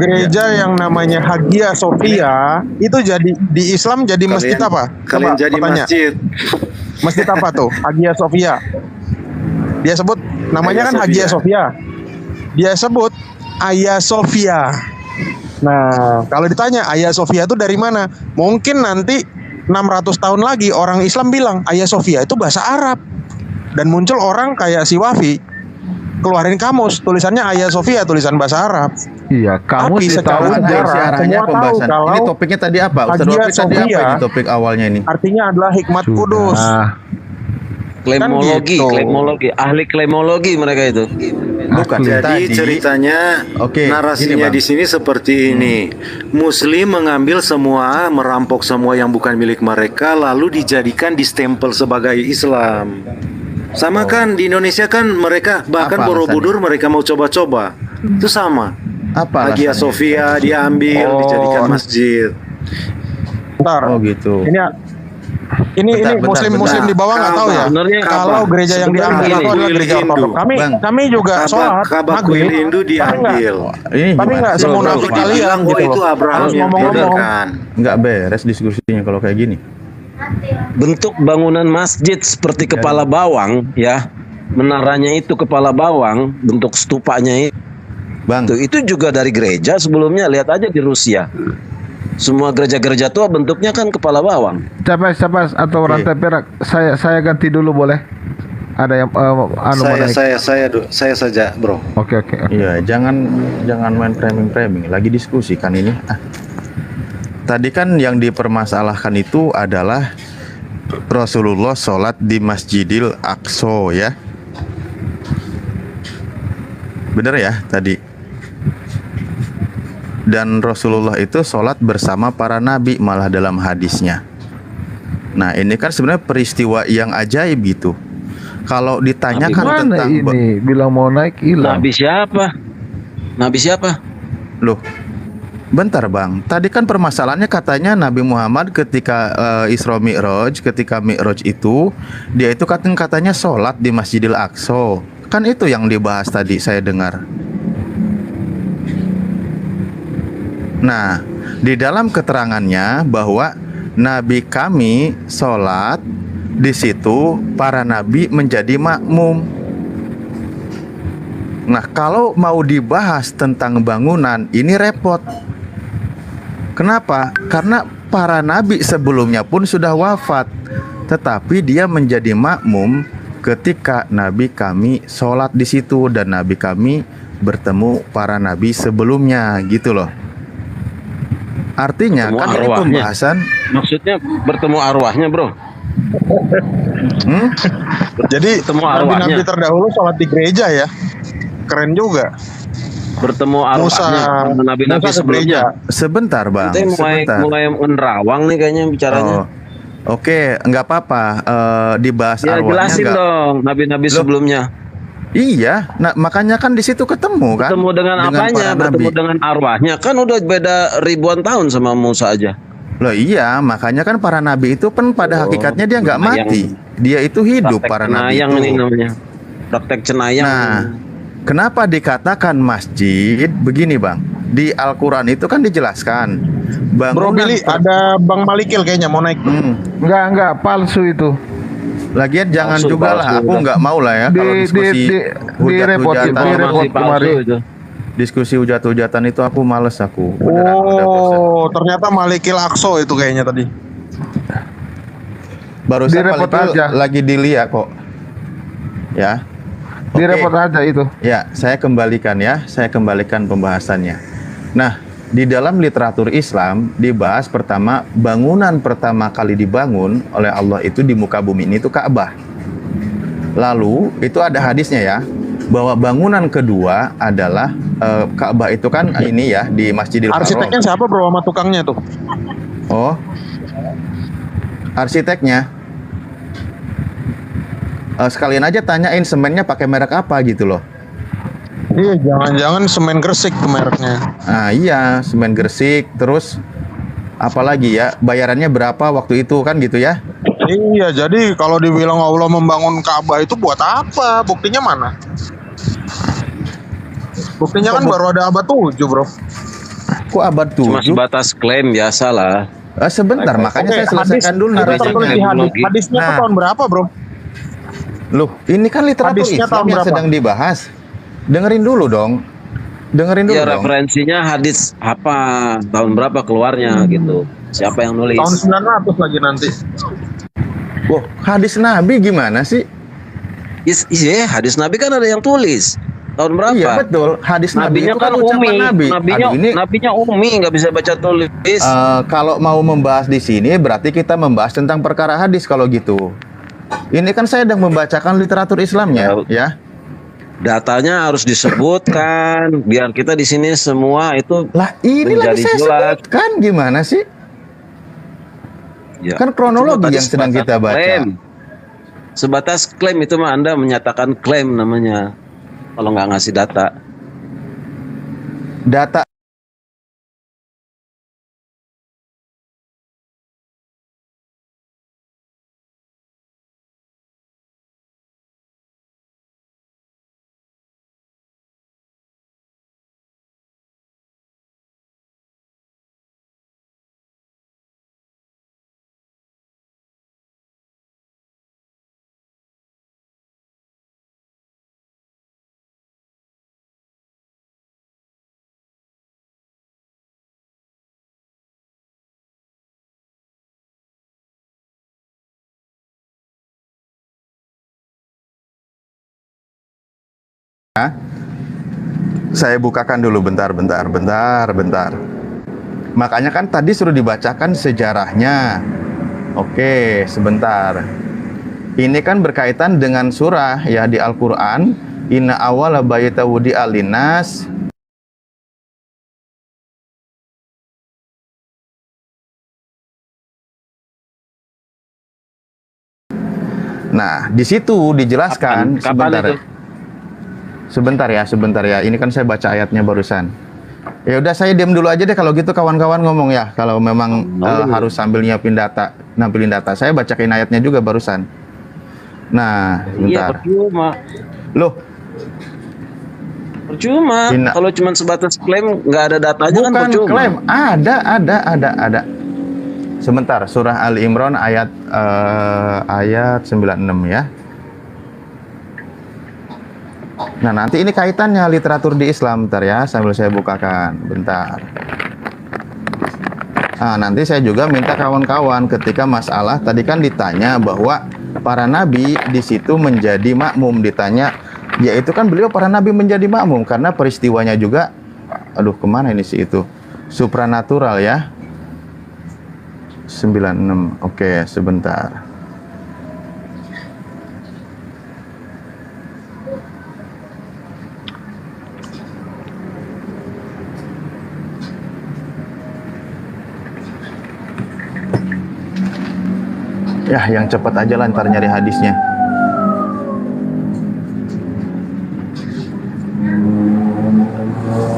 Gereja yang namanya Hagia Sophia itu jadi di Islam jadi masjid apa? Kalian Coba jadi pertanyaan. masjid. Masjid apa tuh? Hagia Sophia. Dia sebut namanya Hagia kan Hagia Sophia. Dia sebut Hagia Sophia. Nah, kalau ditanya Hagia Sophia itu dari mana? Mungkin nanti 600 tahun lagi orang Islam bilang Hagia Sophia itu bahasa Arab. Dan muncul orang kayak si Wafi keluarin kamus tulisannya Hagia Sophia tulisan bahasa Arab. Iya, kamu Tapi secara Sekarang sejarah arahnya semua tahu pembahasan. kalau Ini topiknya tadi apa? Ustaz Hagia Wafi tadi apa Sophia ini topik awalnya ini? artinya adalah hikmat kudus. Klemologi, Kan gitu. klemologi, ahli klemologi mereka itu. Bukan Jadi ceritanya narasinya gini, Bang. di sini seperti ini. Muslim mengambil semua, merampok semua yang bukan milik mereka lalu dijadikan distempel sebagai Islam. Sama kan di Indonesia kan mereka bahkan Apa Borobudur mereka mau coba-coba. Itu sama. Apa Hagia alasannya? Sophia diambil dijadikan masjid. Bentar. Oh gitu. Ini muslim di bawah nggak tahu ya. Sebenarnya Kalau gereja yang sebenarnya diambil gini. itu adalah gereja Hindu. ortodoks. Kami juga sholat Kaabah kuil maghrib. Hindu diambil. Ini Tapi gimana nggak sih? semunafik kalian Bilang gitu oh itu loh. Abraham Harus yang ngomong-ngomong. biarkan. Nggak beres diskusinya kalau kayak gini. Bentuk bangunan masjid seperti kepala bawang, ya. Menaranya itu kepala bawang, bentuk stupanya Bang, itu juga dari gereja sebelumnya. Lihat aja di Rusia. Semua gereja-gereja tua bentuknya kan kepala bawang. Capas atau rantai perak. Saya ganti dulu boleh? Ada yang Saya saja, Bro. Oke. iya, jangan main framing. Lagi diskusi kan ini. Tadi kan yang dipermasalahkan itu adalah Rasulullah sholat di Masjidil Aqsa ya. Bener ya tadi. Dan Rasulullah itu sholat bersama para nabi malah dalam hadisnya. Nah ini kan sebenarnya peristiwa yang ajaib gitu. Kalau ditanyakan Mana tentang ini bilang mau naik hilang. Nabi siapa? Nabi siapa? Loh, bentar bang. Tadi kan permasalahannya katanya Nabi Muhammad ketika Isra Mi'raj, ketika Mi'raj itu dia itu katanya sholat di Masjidil Aqsa. Kan itu yang dibahas tadi saya dengar. Nah, di dalam keterangannya bahwa Nabi kami sholat di situ, para nabi menjadi makmum. Nah, kalau mau dibahas tentang bangunan, ini repot. Kenapa? Karena para nabi sebelumnya pun sudah wafat, tetapi dia menjadi makmum ketika nabi kami sholat di situ dan nabi kami bertemu para nabi sebelumnya, gitu loh. Artinya Bertemu kan ini arwahnya. pembahasan. Maksudnya bertemu arwahnya, bro. Jadi Bertemu nabi-nabi arwahnya. terdahulu sholat di gereja ya. Keren juga. Bertemu Musa, arwahnya. Nabi-nabi Musa ke gereja. sebelumnya. Sebentar bang, Kita mulai sebentar. menerawang nih kayaknya bicaranya. Oh, oke, nggak apa-apa. Dibahas Ya arwahnya jelasin nggak? dong nabi-nabi Loh, sebelumnya. Iya, nah makanya kan di situ ketemu kan? Bertemu dengan apanya? para Bertemu nabi. dengan arwahnya. Kan udah beda ribuan tahun sama Musa aja. Loh iya, makanya kan para nabi itu kan pada hakikatnya dia nggak cenayang. mati, dia itu hidup Praktek para nabi cenayang itu. ini namanya. Praktek cenayang. Nah, kenapa dikatakan masjid? Begini bang, di Al-Quran itu kan dijelaskan. Bro Billy, ada Bang Malikil kayaknya mau naik. Enggak, palsu itu. Lagian jangan Palsu, juga lah, palsu. aku nggak mau lah ya kalau diskusi direpotin hujat-hujatan. kemari. Diskusi hujat-hujatan itu aku males aku. Beneran, udah bosen. Oh, ternyata Malikil Aqso itu kayaknya tadi. Barusan direpot Malikul aja. lagi dilihat kok. Ya. Oke. Direpot aja itu. Ya, saya kembalikan pembahasannya. Nah, di dalam literatur Islam dibahas pertama bangunan pertama kali dibangun oleh Allah itu di muka bumi ini itu Ka'bah. Lalu itu ada hadisnya ya bahwa bangunan kedua adalah Ka'bah itu kan ini ya di Masjidil Haram. Arsiteknya siapa bro sama tukangnya tuh? Oh, arsiteknya. Sekalian aja tanyain semennya pakai merek apa gitu loh. Iya, jangan-jangan semen Gresik tuh mereknya. Nah iya, semen Gresik, terus apalagi ya, bayarannya berapa waktu itu kan gitu ya? Iya, jadi kalau dibilang Allah membangun Ka'bah itu buat apa? Buktinya mana? Buktinya kan baru ada abad 7 bro. Kok abad 7? Cuma sebatas klaim biasa lah. Sebentar, makanya saya selesaikan dulu itu tertulis di narasinya. hadis. Hadisnya tuh Nah. tahun berapa bro? Loh, ini kan literatur Hadisnya Islam tahun yang berapa? sedang dibahas. Dengerin dulu dong. Dengerin dulu Ya dong. referensinya hadis apa tahun berapa keluarnya gitu. Siapa yang nulis? Tahun 900 lagi nanti. Wah, hadis Nabi gimana sih? Iya, hadis Nabi kan ada yang tulis. Tahun berapa? Iya betul. Hadis Nabi Nabinya itu kan ucapan umi. Nabi. Aduh, ini Nabinya umi, nggak bisa baca tulis. kalau mau membahas di sini berarti kita membahas tentang perkara hadis kalau gitu. Ini kan saya sedang membacakan literatur Islamnya, ya. Datanya harus disebutkan biar kita di sini semua itu Lah, ini lagi saya sebutkan gimana sih? Ya, Kan kronologi itu tadi yang sedang sebatas kita baca. klaim. Sebatas klaim itu mah Anda menyatakan klaim namanya. Kalau nggak ngasih data. Data saya bukakan dulu bentar. Makanya kan tadi suruh dibacakan sejarahnya. Oke, sebentar. Ini kan berkaitan dengan surah ya di Al-Qur'an, inna awwala baita wudi'a linnas. Nah, di situ dijelaskan Kapan itu? Sebentar ya. Ini kan saya baca ayatnya barusan. Ya udah saya diam dulu aja deh kalau gitu kawan-kawan ngomong ya. Kalau memang harus sambil nampilin data. Saya bacain ayatnya juga barusan. Nah, Iya, sebentar. percuma. Loh, Percuma. Kalau cuma sebatas klaim nggak ada datanya kan bukan percuma. klaim. Ada. Sebentar, surah Ali Imran ayat 96 ya. Nah, nanti ini kaitannya literatur di Islam, bentar ya, sambil saya bukakan, bentar. Nah, nanti saya juga minta kawan-kawan ketika masalah tadi kan ditanya bahwa para nabi di situ menjadi makmum, ditanya, yaitu kan beliau para nabi menjadi makmum karena peristiwanya juga, aduh kemana ini sih itu, supranatural ya. 96. Oke, sebentar. Ya, yang cepat aja lah ntar nyari hadisnya.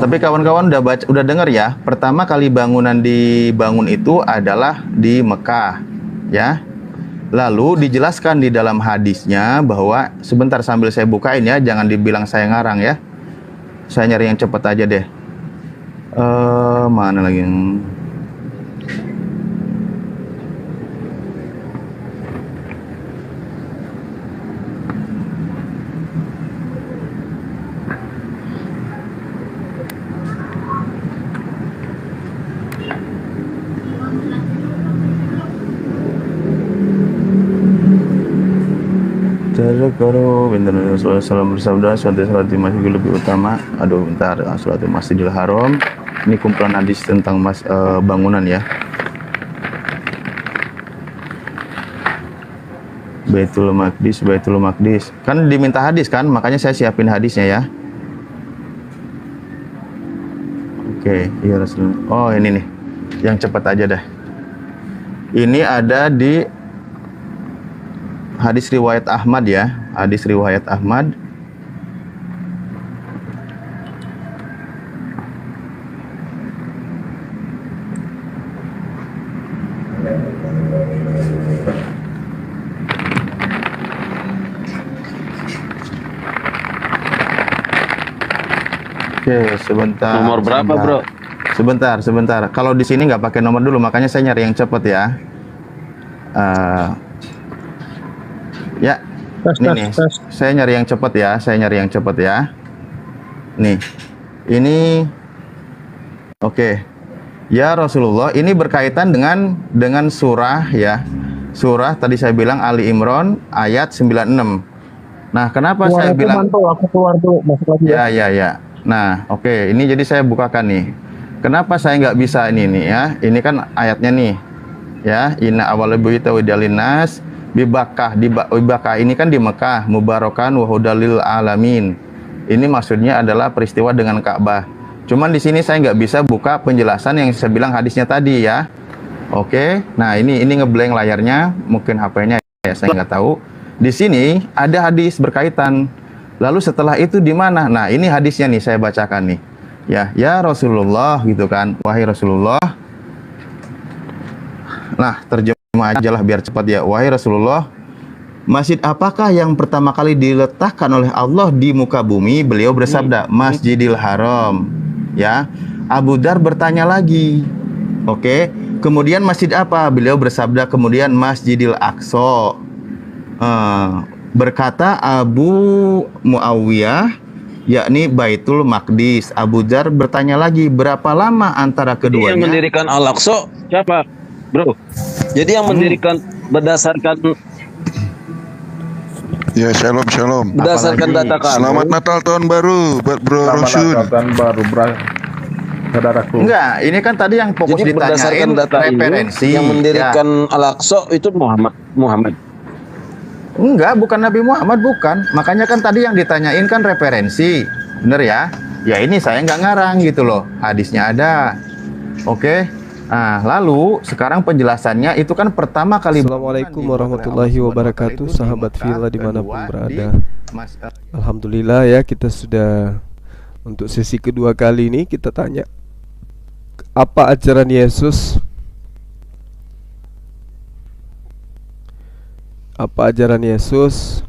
Tapi kawan-kawan udah dengar ya, pertama kali bangunan dibangun itu adalah di Mekah, ya. Lalu dijelaskan di dalam hadisnya bahwa, sebentar sambil saya bukain ya, jangan dibilang saya ngarang ya. Saya nyari yang cepat aja deh. Mana lagi? Salam bersabda, sholat masjid lebih utama. Aduh, bentar, sholat Masjidil Haram. Ini kumpulan hadis tentang bangunan ya. Baitul Maqdis. Kan diminta hadis kan, makanya saya siapin hadisnya ya. Oke, iya Rasulullah. Oh, ini nih. Yang cepat aja dah. Ini ada di hadis riwayat Ahmad ya. Hadis riwayat Ahmad. Oke, sebentar. Nomor berapa, Bro? Sebentar. Kalau di sini nggak pakai nomor dulu, makanya saya nyari yang cepat ya. Ya, nih. Saya nyari yang cepat ya. Nih, ini, oke. Ya Rasulullah, ini berkaitan dengan surah ya. Surah tadi saya bilang Ali Imran ayat 96. Nah, kenapa saya bilang? Aku keluar tuh, masuk lagi ya. Ya. Nah, oke, ini jadi saya bukakan nih. Kenapa saya nggak bisa ini nih ya? Ini kan ayatnya nih, ya. Inna awwala bu'itsa lidalinas bibakah ini kan di Mekah, mubarakan wa hudalil alamin. Ini maksudnya adalah peristiwa dengan Ka'bah. Cuman di sini saya nggak bisa buka penjelasan yang saya bilang hadisnya tadi ya. Oke, nah ini ngeblank layarnya, mungkin HP-nya ya, saya nggak tahu. Di sini ada hadis berkaitan. Lalu setelah itu di mana? Nah, ini hadisnya nih saya bacakan nih. Ya Rasulullah gitu kan. Wahai Rasulullah. Nah, terjemah aja lah biar cepat ya. Wahai Rasulullah, masjid apakah yang pertama kali diletakkan oleh Allah di muka bumi? Beliau bersabda, Masjidil Haram. Ya. Abu Dar bertanya lagi. Oke. Kemudian masjid apa? Beliau bersabda kemudian Masjidil Aqsa. Berkata Abu Muawiyah, yakni Baitul Maqdis. Abu Dzar bertanya lagi, berapa lama antara keduanya? Yang mendirikan Al-Aqsa siapa, Bro? Jadi yang mendirikan berdasarkan ya, shalom. Berdasarkan data kami. Selamat Natal tahun baru buat Bro Rosyun. Tahun baru, saudaraku. Enggak, ini kan tadi yang fokus Jadi ditanyain berdasarkan data referensi. Ini, yang mendirikan Al-Aqsa itu Muhammad. Enggak, bukan Nabi Muhammad, bukan. Makanya kan tadi yang ditanyain kan referensi. Bener ya? Ya ini saya nggak ngarang gitu loh. Hadisnya ada. Oke. Nah, lalu sekarang penjelasannya itu kan pertama kali. Assalamualaikum warahmatullahi wabarakatuh, sahabat Villa dimanapun berada. Alhamdulillah ya, kita sudah untuk sesi kedua kali ini kita tanya apa ajaran Yesus. Apa ajaran Yesus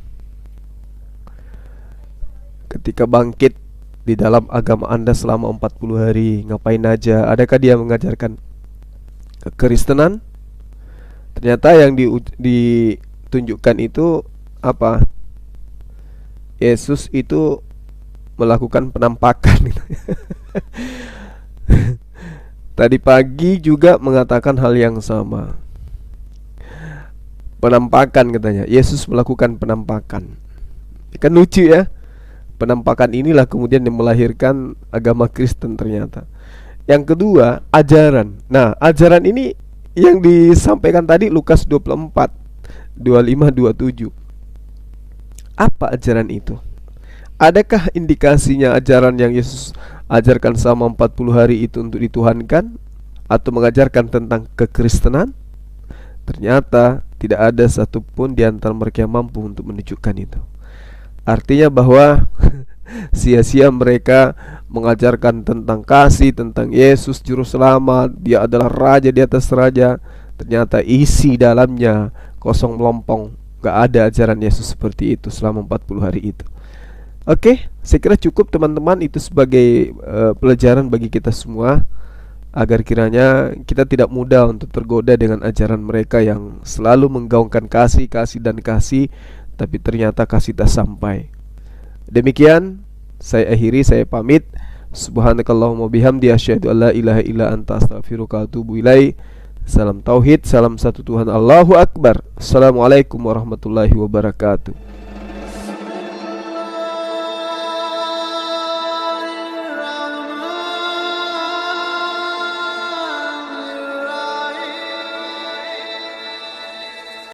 ketika bangkit di dalam agama Anda selama 40 hari? Ngapain aja? Adakah dia mengajarkan kekristenan? Ternyata yang ditunjukkan itu apa? Yesus itu melakukan penampakan. Tadi pagi juga mengatakan hal yang sama. Penampakan katanya, Yesus melakukan penampakan. Kan lucu ya. Penampakan inilah kemudian yang melahirkan agama Kristen ternyata. Yang kedua, ajaran. Nah, ajaran ini yang disampaikan tadi Lukas 24 25 27. Apa ajaran itu? Adakah indikasinya ajaran yang Yesus ajarkan selama 40 hari itu untuk dituhankan atau mengajarkan tentang kekristenan? Ternyata tidak ada satupun di antara mereka yang mampu untuk menunjukkan itu. Artinya bahwa sia-sia mereka mengajarkan tentang kasih, tentang Yesus juru selamat, dia adalah raja di atas raja. Ternyata isi dalamnya kosong melompong, gak ada ajaran Yesus seperti itu selama 40 hari itu. Oke, saya kira cukup teman-teman, itu sebagai pelajaran bagi kita semua, agar kiranya kita tidak mudah untuk tergoda dengan ajaran mereka yang selalu menggaungkan kasih, kasih dan kasih, tapi ternyata kasih tak sampai. Demikian saya akhiri, saya pamit. Subhanakallahumma bihamdi asyhadu an la ilaha illa anta astaghfiruka wa atubu ilaik. Salam tauhid, salam satu Tuhan, Allahu Akbar. Assalamualaikum warahmatullahi wabarakatuh.